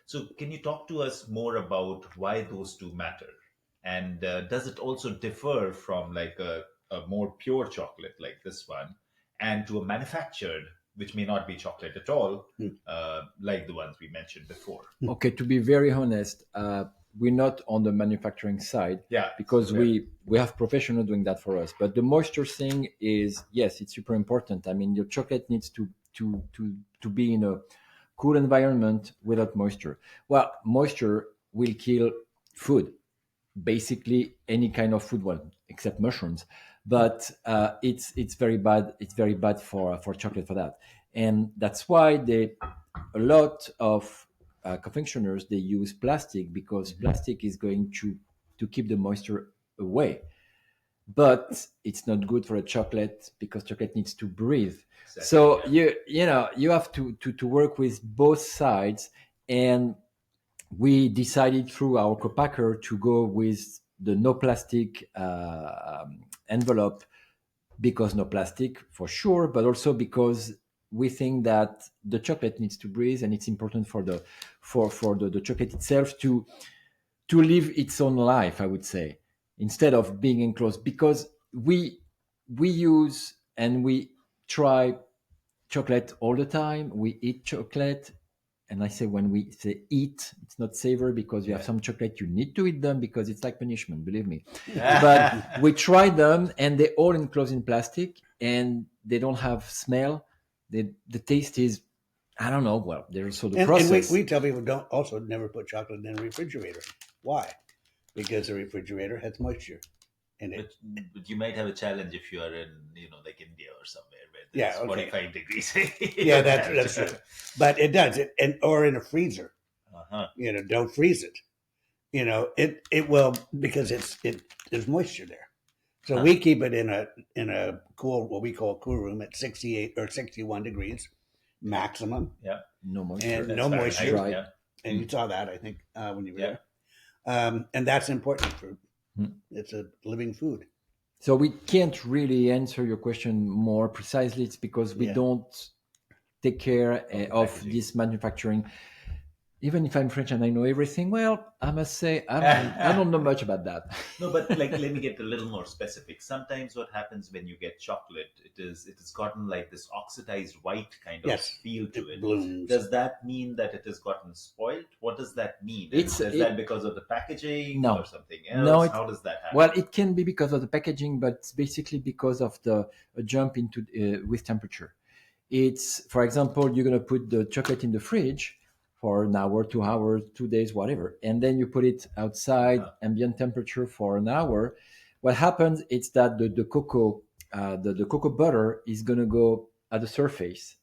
So, can you talk to us more about why those two matter? And does it also differ from like a more pure chocolate like this one and to a manufactured, which may not be chocolate at all, like the ones we mentioned before? Okay, to be very honest, we're not on the manufacturing side Yeah. because So we have professionals doing that for us. But the moisture thing is, yes, it's super important. I mean, your chocolate needs to be in a cool environment without moisture. Well, moisture will kill food, basically any kind of food, well, except mushrooms. But it's very bad. It's very bad for chocolate for that, and that's why a lot of confectioners they use plastic because plastic is going to keep the moisture away. But it's not good for a chocolate because chocolate needs to breathe. exactly, So yeah. you have to work with both sides, and we decided through our co-packer to go with the no plastic envelope because no plastic for sure, but also because we think that the chocolate needs to breathe and it's important for the chocolate itself to live its own life, I would say, instead of being enclosed. Because we use and we try chocolate all the time. We eat chocolate, and I say when we say eat, it's not savor because you have some chocolate you need to eat them because it's like punishment, believe me. But we try them, and they all enclosed in plastic, and they don't have smell. The taste is, I don't know. Well, there's also the And process. we tell people don't also never put chocolate in a refrigerator. Why? Because the refrigerator has moisture in it. But you might have a challenge if you are in, like India or somewhere where Yeah, there's okay. 45 degrees. Yeah, that's true. But it does it, and or in a freezer. Uh-huh. Don't freeze it. It will because there's moisture there. So we keep it in a cool, what we call cool room at 68 or 61 degrees maximum, Yeah. No moisture. and That's no Fahrenheit, moisture. Dry. yeah. And you saw that, I think, when you were Yeah. there. And that's important for Hmm. it's a living food. So we can't really answer your question more precisely. It's because we Yeah. don't take care of packaging. this manufacturing. Even if I'm French and I know everything, well, I must say I don't know much about that. No, but like let me get a little more specific. Sometimes what happens when you get chocolate, it has gotten like this oxidized white kind of Yes. feel to it. Blooms. Does that mean that it has gotten spoiled? What does that mean? Is that because of the packaging No. or something else? No, How does that happen? Well, it can be because of the packaging, but it's basically because of the jump into with temperature. It's, for example, you're going to put the chocolate in the fridge for an hour, 2 hours, 2 days, whatever, and then you put it outside ambient temperature for an hour. What happens is that the cocoa, the cocoa butter is going to go at the surface,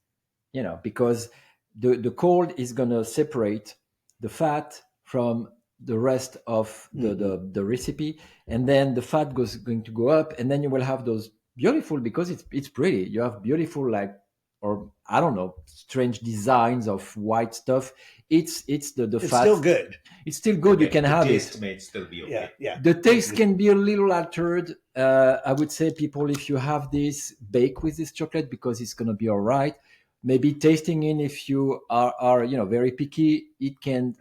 because the cold is going to separate the fat from the rest of the recipe, and then the fat going to go up, and then you will have those beautiful, because it's pretty. You have beautiful, like, or I don't know, strange designs of white stuff. It's the It's fat. still good. It's still good. Okay, You can the have taste it. may still be okay. Yeah, yeah. The taste can be a little altered. I would say, people, if you have this, bake with this chocolate because it's going to be all right. Maybe tasting in, if you are very picky, it can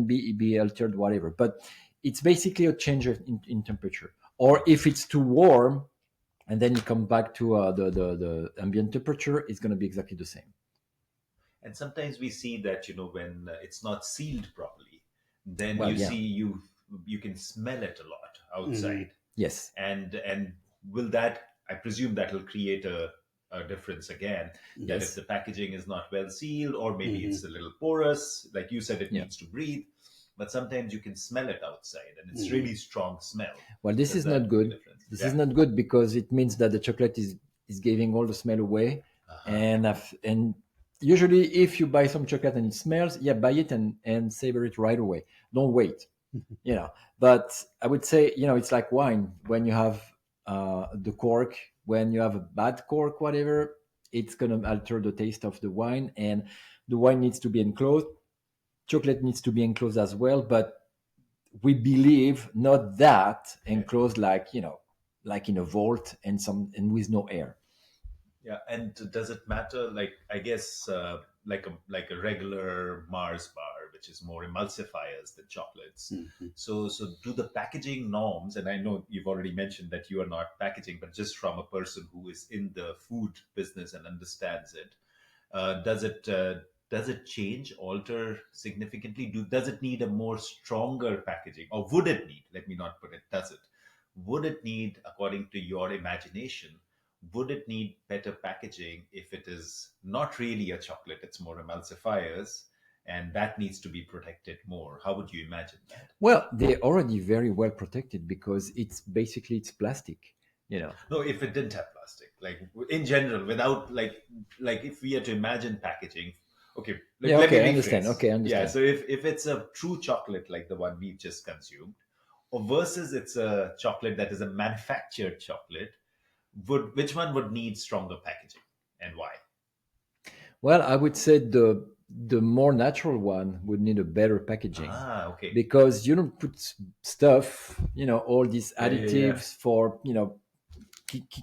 be altered, whatever. But it's basically a change in temperature. Or if it's too warm, and then you come back to the ambient temperature, it's going to be exactly the same. And sometimes we see that when it's not sealed properly, then Well, you yeah. see you can smell it a lot outside. Yes. And will that, I presume that will create a difference again, that Yes. if the packaging is not well sealed, or maybe it's a little porous, like you said, it Yeah. needs to breathe, but sometimes you can smell it outside and it's really strong smell. Well, this Does is that not make a good. difference? This Yeah. is not good because it means that the chocolate is giving all the smell away. And usually, if you buy some chocolate and it smells, yeah, buy it and savor it right away. Don't wait. But I would say, it's like wine. When you have the cork, when you have a bad cork, whatever, it's going to alter the taste of the wine, and the wine needs to be enclosed. Chocolate needs to be enclosed as well, but we believe not that enclosed, like, like in a vault and with no air. Yeah, and does it matter? Like, I guess, like a regular Mars bar, which is more emulsifiers than chocolates. Mhm. So do the packaging norms? And I know you've already mentioned that you are not packaging, but just from a person who is in the food business and understands it, does it change, alter significantly? Does it need a more stronger packaging, or would it need? Let me not put it. Does it? Would it need, according to your imagination? Would it need better packaging if it is not really a chocolate, it's more emulsifiers, and that needs to be protected more? How would you imagine that? Well, they're already very well protected because it's plastic, you know. No, if it didn't have plastic, like in general, without like if we are to imagine packaging, okay, Yeah, let me okay, I understand. rephrase. Okay, I Yeah, understand. so if it's a true chocolate like the one we've just consumed, or versus it's a chocolate that is a manufactured chocolate, would which one would need stronger packaging and why? Well, I would say the more natural one would need a better packaging, Ah, okay. because you don't put stuff, all these Yeah, yeah, yeah. additives for,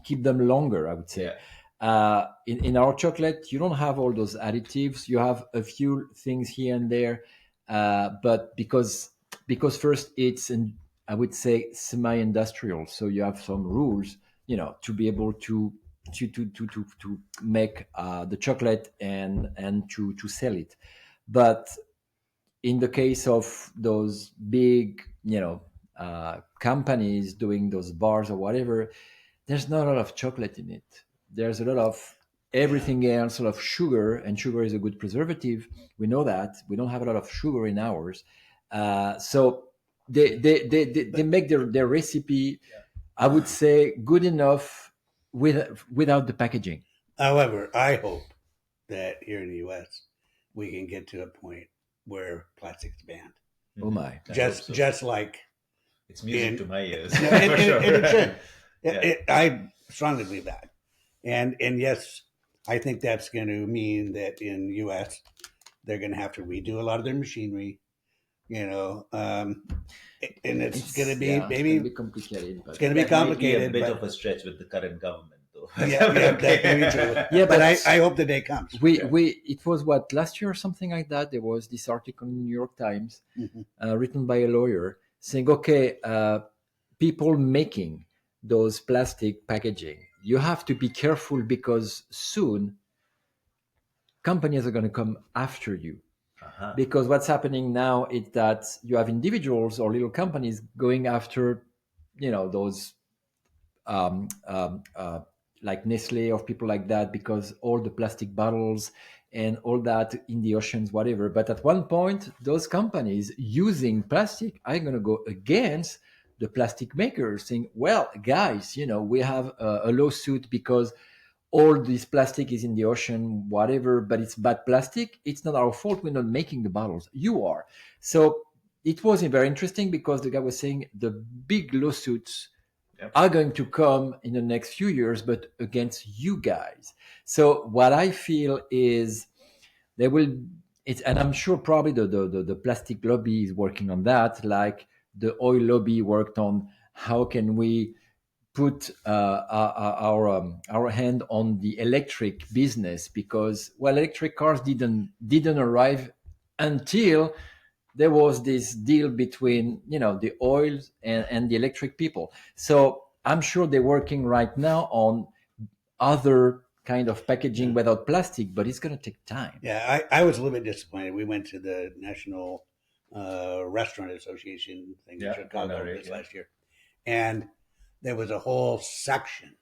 keep them longer, I would say. Yeah. In our chocolate, you don't have all those additives. You have a few things here and there, but because first it's I would say semi-industrial, so you have some rules, to be able to make the chocolate and to sell it. But in the case of those big, companies doing those bars or whatever, there's not a lot of chocolate in it. There's a lot of Yeah. everything else, a lot of sugar, and sugar is a good preservative. We know that. We don't have a lot of sugar in ours. So they But make their recipe, Yeah. I would say, good enough without the packaging. however, I hope that here in the U.S. we can get to a point where plastic's banned. Oh Mhm. my. I hope Just so. just like It's music to in my ears, no, for sure. and it should. Yeah. I strongly believe that, and yes, I think that's going to mean that in U.S. they're going to have to redo a lot of their machinery. You know, and it's going to be It's going to maybe be complicated, it's but going to be That might be a complicated, bit of but a stretch with the current government, though. yeah, yeah, that can be true. yeah, But but I hope the day comes. we Yeah. we it was what, last year or something like that. There was this article in the New York Times, Mhm. written by a lawyer, saying, okay, people making those plastic packaging, you have to be careful because soon companies are going to come after you. Uh-huh. Because what's happening now is that you have individuals or little companies going after, those, um, um, uh, like Nestle or people like that, because all the plastic bottles and all that in the oceans, whatever. But at one point, those companies using plastic are going to go against the plastic makers, saying, well, guys, we have a lawsuit because all this plastic is in the ocean, whatever, but it's bad plastic. It's not our fault. We're not making the bottles. You are. So it was very interesting because the guy was saying the big lawsuits Yep. are going to come in the next few years, but against you guys. So what I feel is they will, and I'm sure probably the plastic lobby is working on that, like the oil lobby worked on how can we put our hand on the electric business, because, well, electric cars didn't arrive until there was this deal between, the oil and the electric people. So I'm sure they're working right now on other kind of packaging Yeah, without plastic, but it's going to take time. yeah. I was a little bit disappointed. We went to the National Restaurant Association thing in Yeah. Chicago NRA, this yeah. last year, and there was a whole section,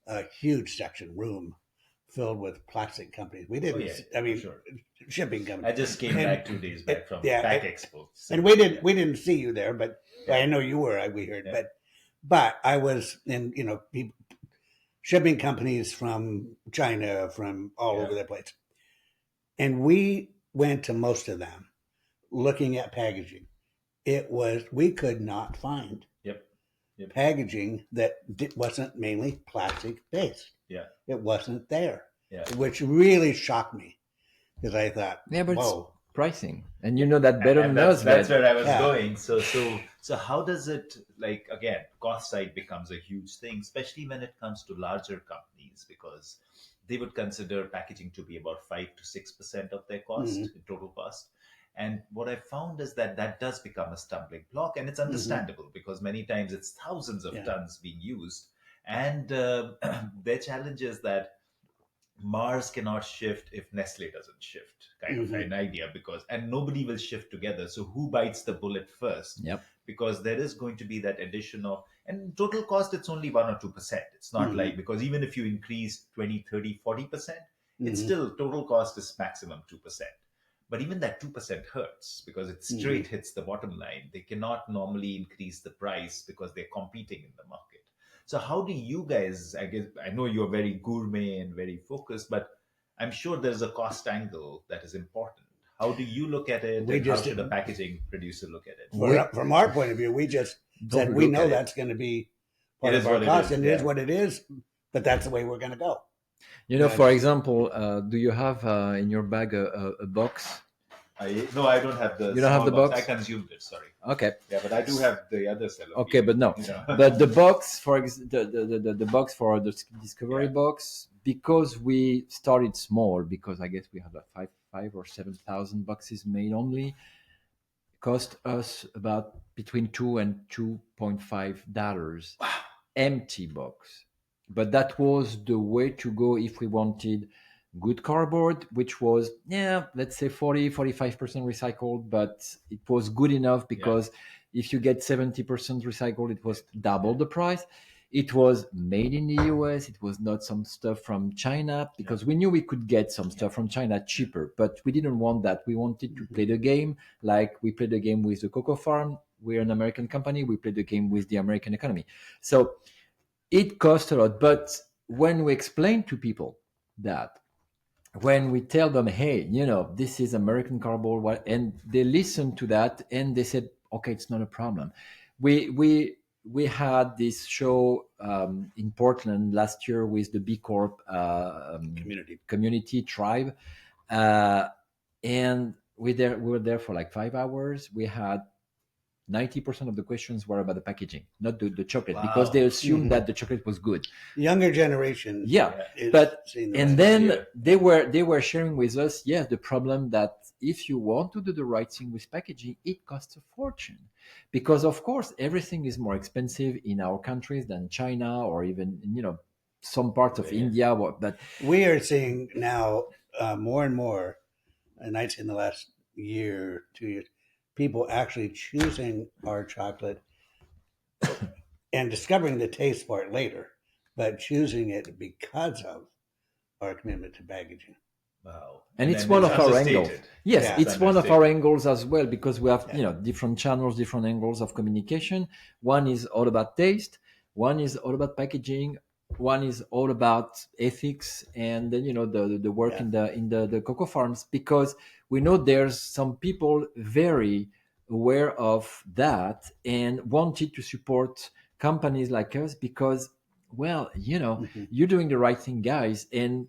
a huge section room filled with plastic companies. We Oh didn't. yeah, I for mean, sure. shipping I companies. just came And back 2 days back from yeah, Pack Expo. So, and we didn't yeah. we didn't see you there, but Yeah. I know you were. We heard, Yeah. but I was in. Shipping companies from China, from all Yeah. over the place, and we went to most of them looking at packaging. It was we could not find Yep. Yep. packaging that wasn't mainly plastic based. Yeah. It wasn't there. Yeah. which really shocked me because I thought, Yeah, but it's whoa. pricing, and you know that better And than that's us. that's But where I was Yeah. going. So how does it, like, again, cost side becomes a huge thing, especially when it comes to larger companies, because they would consider packaging to be about 5 to 6% of their cost, Mhm. total cost. And what I found is that that does become a stumbling block, and it's Mhm. understandable because many times it's thousands of Yeah. tons being used, and their challenge is that Mars cannot shift if Nestle doesn't shift, kind of Mhm. an idea, because, and nobody will shift together. So who bites the bullet first? yep, Because there is going to be that addition of, and total cost, it's only 1 or 2%. It's not Mhm. like, because even if you increase 20, 30, 40%, it's Mhm. still total cost is maximum 2%. But even that 2% hurts because it straight Mhm. hits the bottom line. They cannot normally increase the price because they're competing in the market. So how do you guys, I guess, I know you're very gourmet and very focused, but I'm sure there's a cost angle that is important. How do you look at it, We and how just should a packaging producer look at it? we from our point of view, we just said don't we look know at it. that's going to be It part is of our what it cost, is. and it is Yeah. what it is. But that's the way we're going to go. You know, That- for example, do you have in your bag a box? No, I don't have the You don't have small the box. I box? consumed it. Sorry. Okay, Yeah, but I do have the other cellophane. okay, but no. You know. But the box, the box for the Discovery Yeah. box, because we started small, because I guess we had like five or 7,000 boxes made only, cost us about between $2 and $2.5 empty box. But that was the way to go if we wanted good cardboard, which was, yeah, let's say 40-45% recycled, but it was good enough because if you get 70% recycled, it was double the price. It was made in the US. It was not some stuff from China, because we knew we could get some stuff from China cheaper, but we didn't want that. We wanted to play the game like we played the game with the cocoa farm. We're an American company. We played the game with the American economy. So it costs a lot. But when we explain to people that, when we tell them, hey, this is American cardboard, and they listen to that and they said, okay, it's not a problem. We had this show in Portland last year with the B Corp community tribe, and we were there for like 5 hours. We had 90% of the questions were about the packaging, not the chocolate, because they assumed that the chocolate was good. Younger generation, But and then idea. they were sharing with us, yes, the problem that if you want to do the right thing with packaging, it costs a fortune, because of course everything is more expensive in our countries than China or even some parts of India. But we are seeing now more and more, and I'd say in the last year, 2 years, people actually choosing our chocolate and discovering the taste part later, but choosing it because of our commitment to packaging. Wow. And it's one of our angles. Yes, Yeah. it's one of our angles as well, because we have different channels, different angles of communication. One is all about taste, one is all about packaging, one is all about ethics, and then the work in the cocoa farms, because we know there's some people very aware of that and wanted to support companies like us because, well, you're doing the right thing, guys. And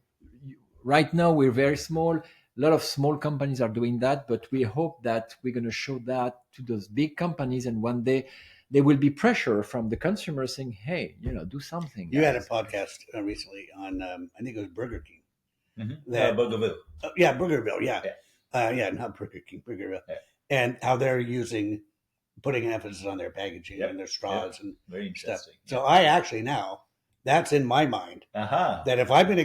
right now we're very small. A lot of small companies are doing that, but we hope that we're going to show that to those big companies, and one day there will be pressure from the consumer saying, hey, do something, You guys. had a podcast recently on I think it was Burger King. Burgerville. Burgerville, not Burger King, Burgerville. And how they're putting an emphasis on their packaging and their straws and very interesting stuff. So I actually now, that's in my mind, that if I'm going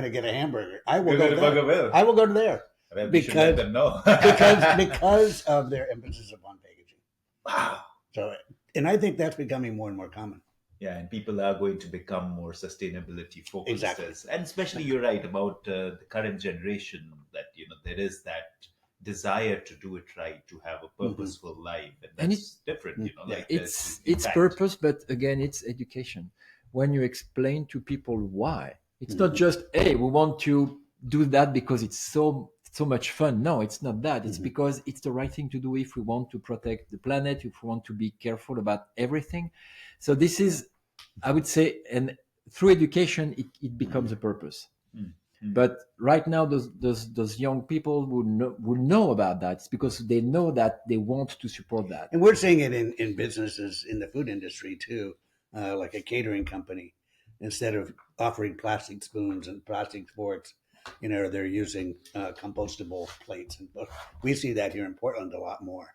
to get a hamburger, I will go to Burgerville. I will go to there. Well, because let them know. because of their emphasis upon packaging. Wow. So, and I think that's becoming more and more common. Yeah, and people are going to become more sustainability focused. Exactly. And especially you're right about the current generation, that there is that desire to do it right, to have a purposeful life, and that's different. It's purpose, but again, it's education. When you explain to people why, it's not just, hey, we want to do that because it's so much fun. No, it's not that. It's because it's the right thing to do if we want to protect the planet, if we want to be careful about everything. So this is, I would say, and through education, it becomes a purpose. Hmm. But right now, those young people would know about that. It's because they know that they want to support that. And we're seeing it in businesses in the food industry too, like a catering company. Instead of offering plastic spoons and plastic forks, they're using compostable plates. And we see that here in Portland a lot more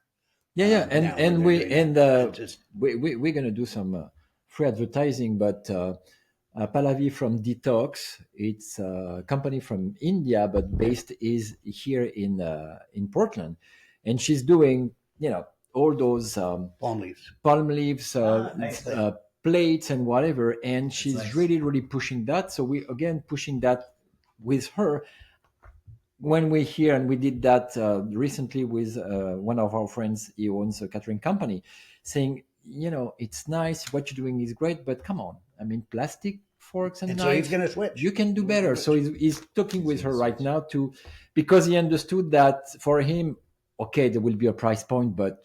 Yeah, yeah, and now, where they're doing that. And just we're gonna do some free advertising, but Pallavi from Detox, it's a company from India, but based is here in Portland, and she's doing all those palm leaves. palm leaves, Ah, nice. plates, and whatever, and That's she's nice. really pushing that. So we again pushing that with her when we're here, and we did that recently with one of our friends. He owns a catering company, saying, it's nice, what you're doing is great, but come on, I mean, plastic forks and And so he's knives, going to switch. you can do He's better. gonna So switch. he's talking He's with going her to right switch. now to, because he understood that for him, okay, there will be a price point, but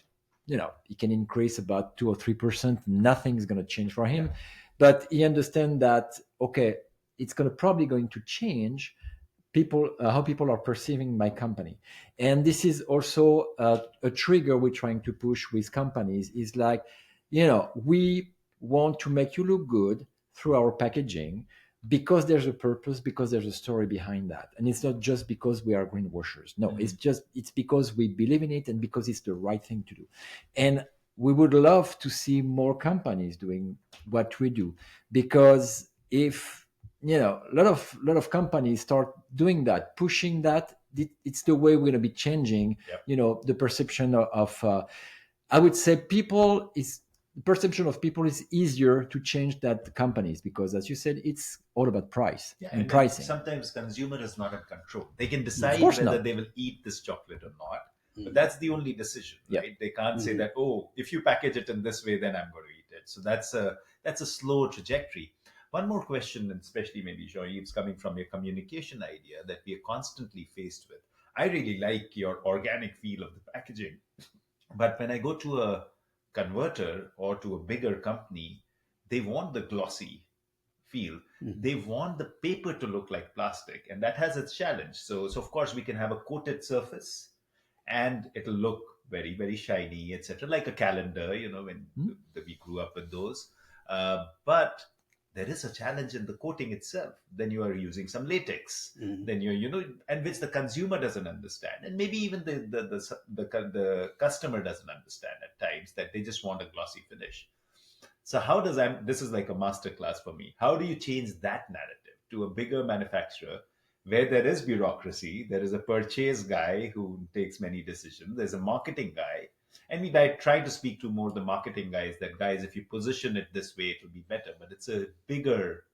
he can increase about 2 or 3%. Nothing's going to change for Yeah. him, but he understands that, okay, it's going to probably going to change people, how people are perceiving my company. And this is also a trigger we're trying to push with companies, is like, we want to make you look good through our packaging, because there's a purpose, because there's a story behind that, and it's not just because we are greenwashers. No, Mhm. it's because we believe in it, and because it's the right thing to do. And we would love to see more companies doing what we do, because if a lot of companies start doing that, pushing that, it's the way we're going to be changing Yep. the perception of I would say people is the perception of people is easier to change than the companies, because as you said, it's all about price Yeah, and and pricing. sometimes consumer is not in control. They can Of decide course whether not. they will eat this chocolate or not, but Mhm. that's the only decision, Yeah. right? They can't say Mhm. that, oh, if you package it in this way, then I'm going to eat it. So that's a slow trajectory. One more question, and especially maybe Jean-Yves, coming from your communication idea that we are constantly faced with. I really like your organic feel of the packaging, but when I go to a converter or to a bigger company, they want the glossy feel. Mhm. They want the paper to look like plastic, and that has its challenge. So of course we can have a coated surface, and it'll look very very shiny, etc., like a calendar. When Hmm? we grew up with those. But there is a challenge in the coating itself. Then you are using some latex. Mhm. Then and which the consumer doesn't understand, and maybe even the customer doesn't understand at times, that they just want a glossy finish. So how does this is like a master class for me. How do you change that narrative to a bigger manufacturer where there is bureaucracy, there is a purchase guy who takes many decisions, there's a marketing guy, and I try to speak to more the marketing guys, that guys, if you position it this way, it will be better. But it's a bigger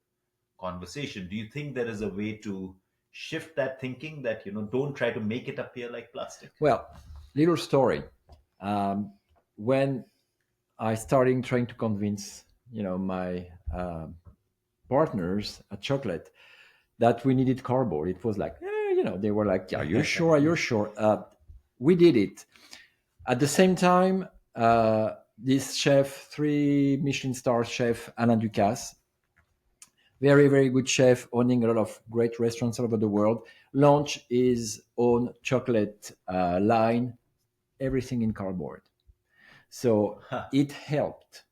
conversation. Do you think there is a way to shift that thinking, that don't try to make it appear like plastic? Well, little story. um, when I starting trying to convince my partners at chocolate that we needed cardboard, it was like, they were like, are you sure, are you sure? We did it. At the same time, this chef, 3 Michelin star chef, Alain Ducasse, very, very good chef, owning a lot of great restaurants all over the world, launched his own chocolate line, everything in cardboard. So it helped.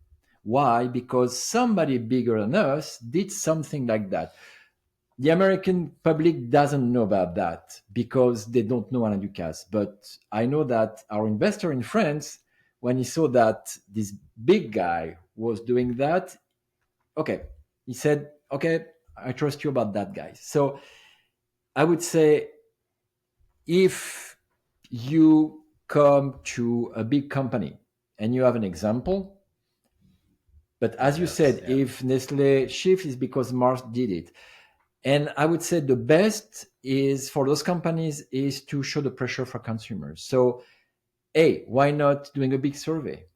Why? Because somebody bigger than us did something like that. The American public doesn't know about that because they don't know Alain Ducasse. But I know that our investor in France, when he saw that this big guy was doing that, okay, he said, okay, I trust you about that guy. So I would say, if you come to a big company and you have an example, but It as you helps. said, Yeah. if Nestle shift is because Mars did it. And I would say the best is for those companies is to show the pressure for consumers. So, hey, why not doing a big survey,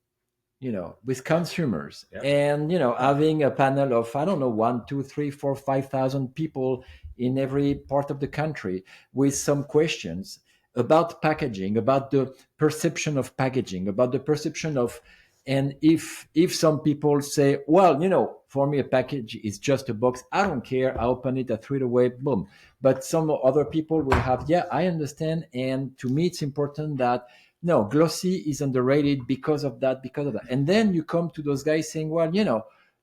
with Yeah. consumers, Yeah. and having a panel of, I don't know, 1, 2, 3, 4, 5,000 people in every part of the country with some questions about packaging, about the perception of packaging, about the perception of And if some people say, well, for me a package is just a box, I don't care, I open it, I throw it away, boom. But some other people will have, yeah, I understand, and to me it's important that no, glossy is underrated because of that, because of that. And then you come to those guys saying, well,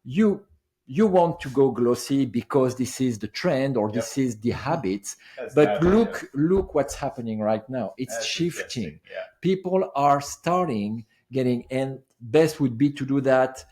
you you want to go glossy because this is the trend or Yep. this is the habits. That's But the habit, look what's happening right now. It's That's shifting. interesting. Yeah. People are starting getting, and best would be to do that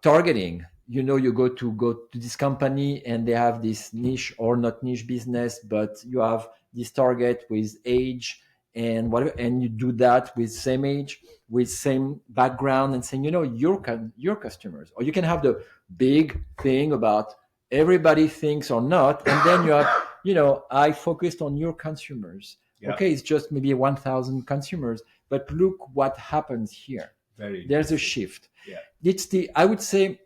targeting. You go to this company and they have this niche or not niche business, but you have this target with age and whatever, and you do that with same age, with same background, and saying, your customers. Or you can have the big thing about everybody thinks or not, and then you have, I focused on your consumers. Yeah. Okay, it's just maybe 1,000 consumers, but look what happens here. Very There's a interesting. shift. Yeah. I would say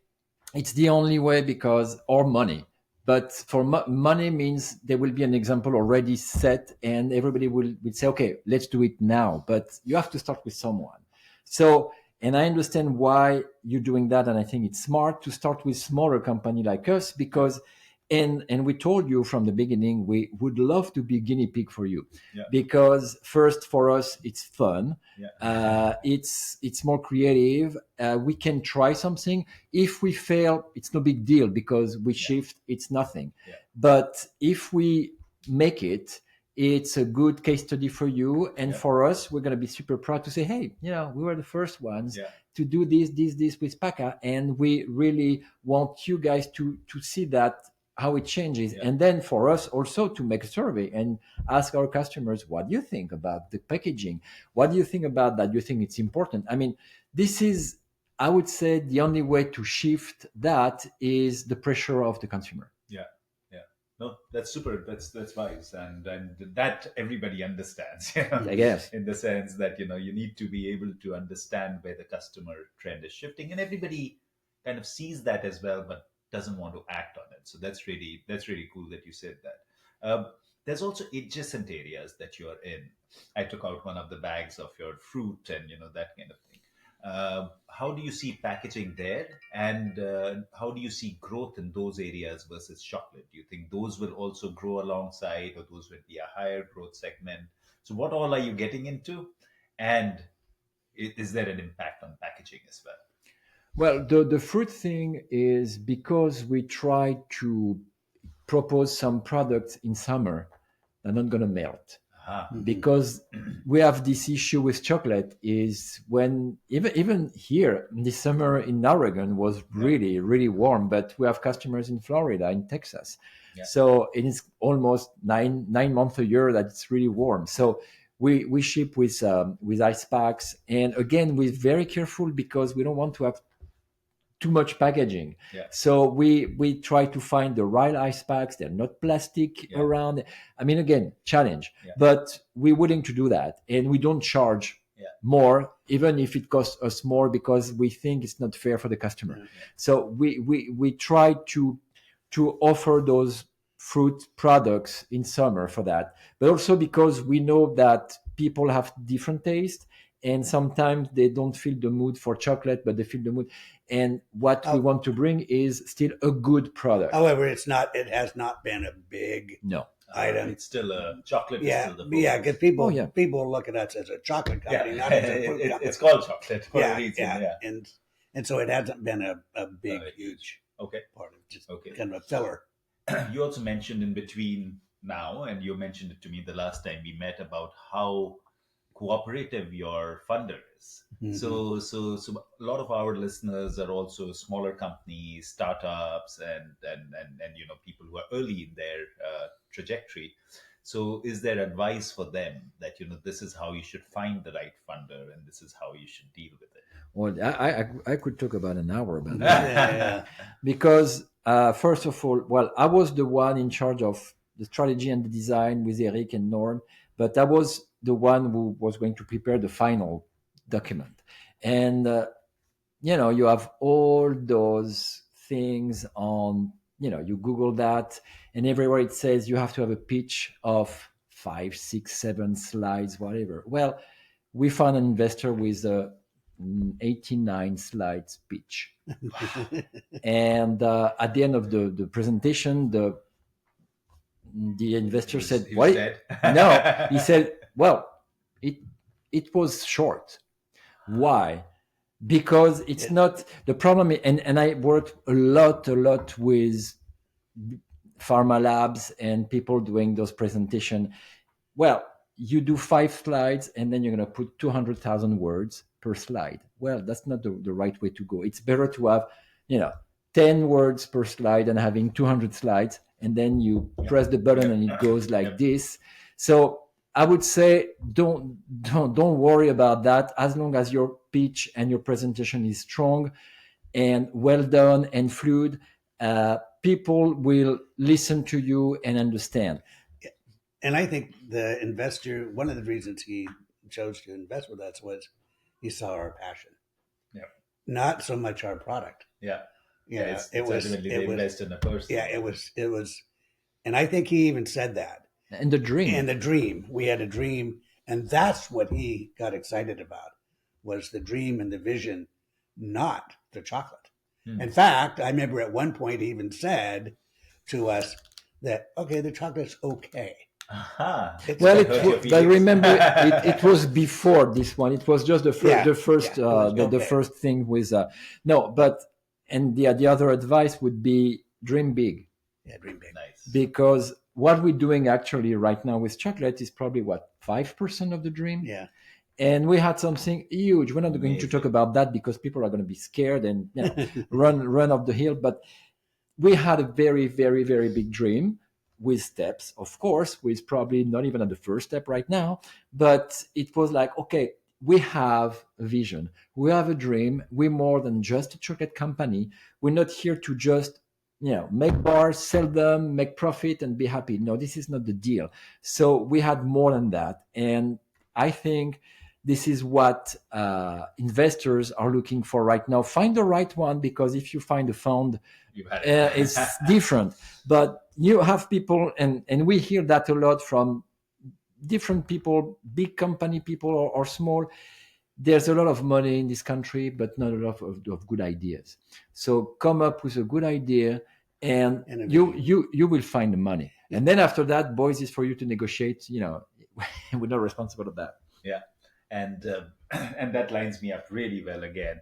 it's the only way, because, or money. But for money means there will be an example already set and everybody will say, okay, let's do it now. But you have to start with someone. So, and I understand why you're doing that. And I think it's smart to start with smaller company like us, because, and we told you from the beginning, we would love to be guinea pig for you. Yeah. Because first, for us, it's fun. Yeah. It's more creative. We can try something. If we fail, it's no big deal, because we shift, it's nothing. Yeah. But if we make it, it's a good case study for you. And for us, we're going to be super proud to say, hey, we were the first ones to do this with Paca. And we really want you guys to see that, how it changes. And then for us also to make a survey and ask our customers, what do you think about the packaging? What do you think about that? Do you think it's important? I mean, this is, I would say, the only way to shift that is the pressure of the consumer. Yeah. No, that's super. That's wise, and that everybody understands. I guess, in the sense that you need to be able to understand where the customer trend is shifting, and everybody kind of sees that as well, but doesn't want to act on it. So that's really cool that you said that. There's also adjacent areas that you're in. I took out one of the bags of your fruit and that kind of thing. How do you see packaging there, and how do you see growth in those areas versus chocolate? Do you think those will also grow alongside, or those will be a higher growth segment? So what all are you getting into, and is there an impact on packaging as well? Well, the fruit thing is because we try to propose some products in summer that are not going to melt. Because we have this issue with chocolate is when even here in the summer in Oregon was really, really warm, but we have customers in Florida, in Texas. So it is almost nine months a year that it's really warm. So we ship with ice packs, and again, we're very careful because we don't want to have too much packaging. So we try to find the right ice packs. They're not plastic around. I mean, again, challenge, but we're willing to do that. And we don't charge more, even if it costs us more, because we think it's not fair for the customer. So we try to offer those fruit products in summer for that, but also because we know that people have different taste, and sometimes they don't feel the mood for chocolate, but they feel the mood. And what we want to bring is still a good product. However, it has not been a big item. It's still a chocolate. Yeah, is still the because people look at us as a chocolate company, not as a fruit company. It's called chocolate for a Yeah, reason. yeah, and so it hasn't been a big, huge part of just kind of a filler. You also mentioned in between now, and you mentioned it to me the last time we met, about how cooperative your funder is. So a lot of our listeners are also smaller companies, startups, and people who are early in their trajectory. So is there advice for them that this is how you should find the right funder, and this is how you should deal with it? Well, I could talk about an hour about that. Because first of all, well, I was the one in charge of the strategy and the design with Eric and Norm, but I was the one who was going to prepare the final document. And you have all those things on, you Google that, and everywhere it says you have to have a pitch of 5, 6, 7 slides, whatever. Well, we found an investor with 89 slide speech. And at the end of the presentation, the investor said, "What?" No, he said, well, it was short. Why? Because it's not the problem. And I worked a lot with pharma labs and people doing those presentations. Well, you do 5 slides and then you're going to put 200,000 words per slide. Well, that's not the right way to go. It's better to have, 10 words per slide and having 200 slides, and then you press the button and it goes like this. So I would say don't worry about that. As long as your pitch and your presentation is strong and well done and fluid, people will listen to you and understand. And I think the investor, one of the reasons he chose to invest with us was he saw our passion. Yeah. Not so much our product. Yeah. It was invest in a person. Yeah, it was, and I think he even said that. And the dream. And the dream. We had a dream, and that's what he got excited about, was the dream and the vision, not the chocolate. In fact, I remember at one point he even said to us that, okay, the chocolate's okay. Well, I remember it was before this one. It was just the first thing with no, but and the other advice would be dream big. Yeah, dream big. Nice. Because what we're doing actually right now with chocolate is probably 5% of the dream. Yeah. And we had something huge. We're not going to talk about that because people are going to be scared and run off the hill. But we had a very, very, very big dream with steps, of course, with probably not even at the first step right now. But it was like, okay, we have a vision. We have a dream. We're more than just a chocolate company. We're not here to just make bars, sell them, make profit, and be happy. No, this is not the deal. So we had more than that. And I think this is what investors are looking for right now. Find the right one, because if you find a fund, it's different. But you have people, and we hear that a lot from different people, big company people or small. There's a lot of money in this country, but not a lot of good ideas. So come up with a good idea, and you will find the money. And then after that, boys, is for you to negotiate. We're not responsible for that. Yeah, and that lines me up really well. Again,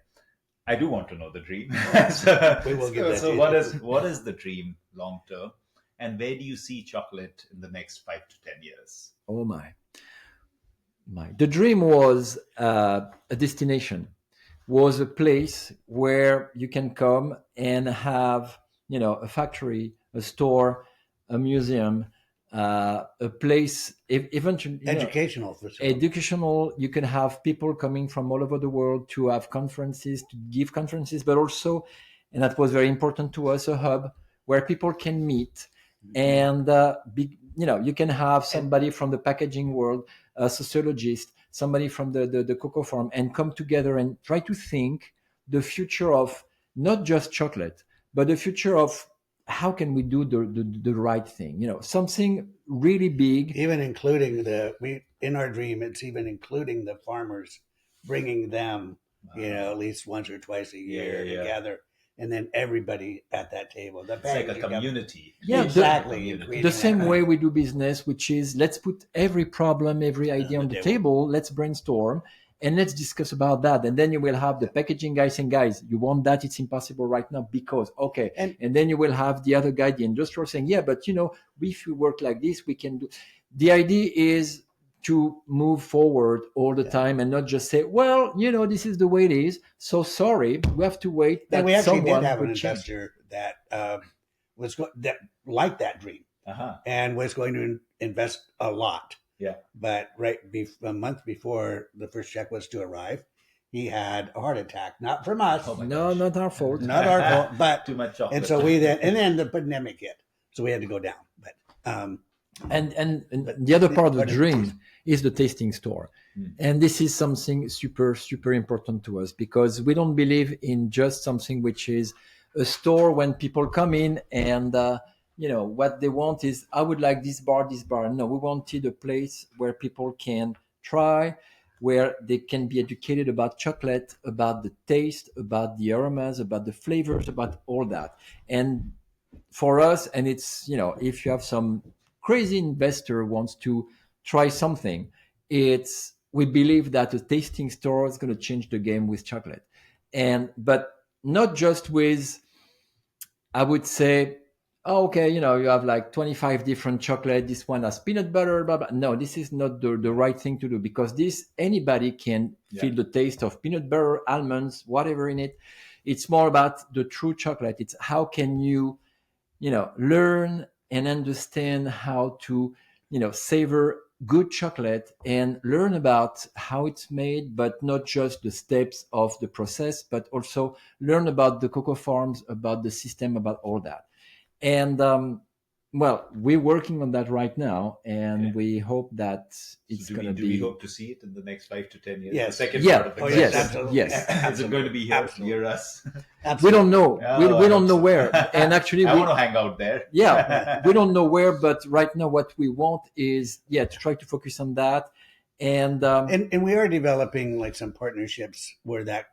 I do want to know the dream. We will get that. So what is the dream long term, and where do you see chocolate in the next 5 to 10 years? Oh my. The dream was a destination, was a place where you can come and have, a factory, a store, a museum, a place, eventually educational. Educational. You can have people coming from all over the world to have conferences, to give conferences, but also, and that was very important to us, a hub where people can meet and you can have somebody from the packaging world, a sociologist, somebody from the cocoa farm, and come together and try to think the future of not just chocolate, but the future of how can we do the right thing, something really big. Even including in our dream, it's even including the farmers, bringing them, at least once or twice a year together. And then everybody at that table. It's like a community. Yeah, exactly. The same way we do business, which is let's put every problem, every idea on the table. Let's brainstorm and let's discuss about that. And then you will have the packaging guys saying, guys, you want that? It's impossible right now because, okay. And then you will have the other guy, the industrial, saying, yeah, but if we work like this, we can do. The idea is to move forward all the time and not just say, well, this is the way it is. So sorry, we have to wait. That we actually did have an investor that that liked that dream and was going to invest a lot. Yeah. But a month before the first check was to arrive, he had a heart attack. Not from us. No, not our fault. Not our fault. But too much chocolate. And so then the pandemic hit, so we had to go down. But and the other part of the dream is the tasting store. And this is something super, super important to us, because we don't believe in just something which is a store when people come in and, what they want is, I would like this bar. No, we wanted a place where people can try, where they can be educated about chocolate, about the taste, about the aromas, about the flavors, about all that. And for us, and it's, if you have some crazy investor wants to try something, it's, we believe that a tasting store is going to change the game with chocolate. And but not just with, I would say, oh, okay, you have like 25 different chocolate. This one has peanut butter, blah, blah. No, this is not the right thing to do, because this, anybody can feel the taste of peanut butter, almonds, whatever in it. It's more about the true chocolate. It's how can you, learn and understand how to, savor good chocolate and learn about how it's made, but not just the steps of the process, but also learn about the cocoa farms, about the system, about all that. And well, we're working on that right now, and we hope that it's going to be. Do we hope to see it in the next 5 to 10 years? Yes. The second Yeah. part of the Oh, question. yes, Yes. absolutely. Yes. Is it going to be here Absolutely. near us? We don't know. Oh, we I don't hope know so. where. And actually, I want to hang out there. yeah, we don't know where, but right now what we want is, to try to focus on that. And And we are developing like some partnerships where that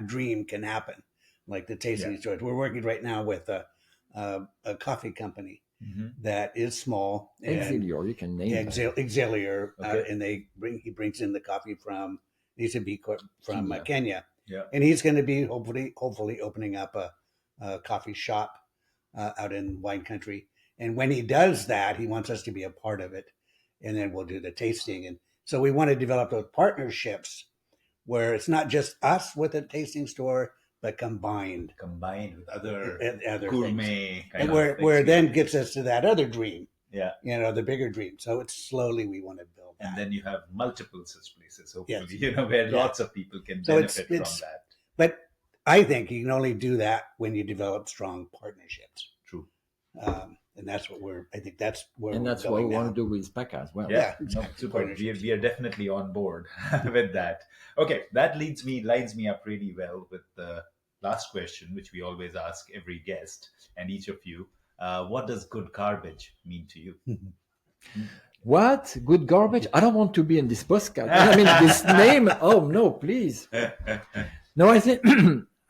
dream can happen, like the tasting stores. We're working right now with a coffee company that is small. Exilior, you can name it. Exilior, Okay. and he brings in the coffee from, needs to be from Kenya. Kenya, Yeah. and he's going to be hopefully opening up a coffee shop out in wine country. And when he does that, he wants us to be a part of it, and then we'll do the tasting. And so we want to develop those partnerships where it's not just us with a tasting store, but combined Combined with other things. gourmet kind And of where it then experience. gets us to that other dream, Yeah. the bigger dream. So it's slowly we want to build that. And then you have multiple such places, hopefully, Yes. where Yeah. lots of people can So benefit from it's- that. But I think you can only do that when you develop strong partnerships. True. And that's what I think that's where and we're that's what going we now. want to do with PACA as well. Yeah, Yeah, exactly. super. We Partnerships. are definitely on board with that. Okay, that lines me up really well with the last question, which we always ask every guest and each of you. What does good garbage mean to you? What? Good garbage? I don't want to be in this podcast. I mean, this name. Oh no, please. No, I think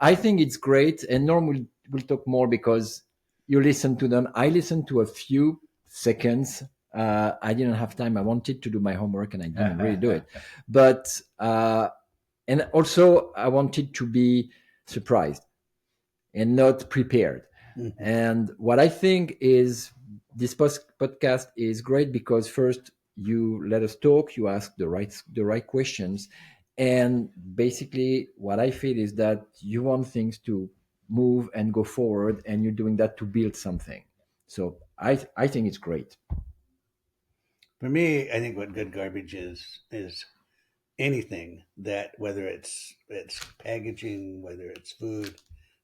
I think it's great, and Norm will talk more because you listen to them. I listened to a few seconds. I didn't have time. I wanted to do my homework, and I didn't really do it. But and also I wanted to be surprised and not prepared. Mhm. And what I think is this podcast is great because first you let us talk, you ask the right questions, and basically what I feel is that you want things to move and go forward, and you're doing that to build something. So I think it's great. For me, I think what good garbage is anything that, whether it's packaging, whether it's food,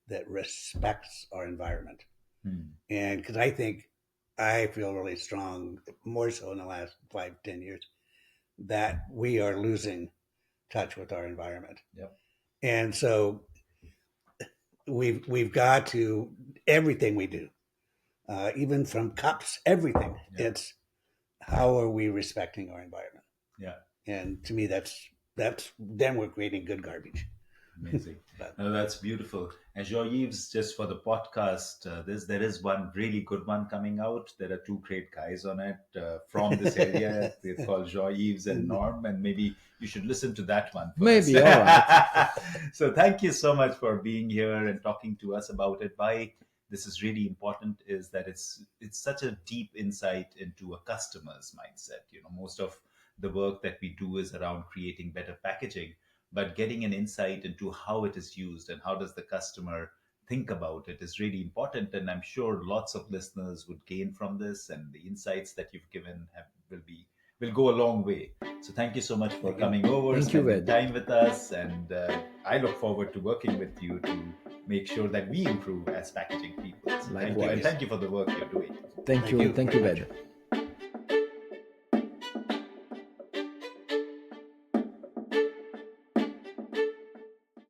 that respects our environment. And because I feel really strong, more so in the last 5-10 years, that we are losing touch with our environment. Yep. And so we've got to, everything we do, even from cups, everything. Yeah. It's how are we respecting our environment? Yeah. And to me, that's then we're creating good garbage. Amazing. No, that's beautiful. And Jeanyves, just for the podcast, there is one really good one coming out. There are two great guys on it from this area. They're called Jeanyves and Norm, and maybe you should listen to that one first. Maybe, all right. So thank you so much for being here and talking to us about it. Why this is really important is that it's such a deep insight into a customer's mindset. Most of the work that we do is around creating better packaging, but getting an insight into how it is used and how does the customer think about it is really important. And I'm sure lots of listeners would gain from this, and the insights that you've given will go a long way. So thank you so much for coming over, Thank you, spending Ved. time with us, and I look forward to working with you to make sure that we improve as packaging people. So thank you, Likewise. and thank you for the work you're doing. Thank you, very much. Ved.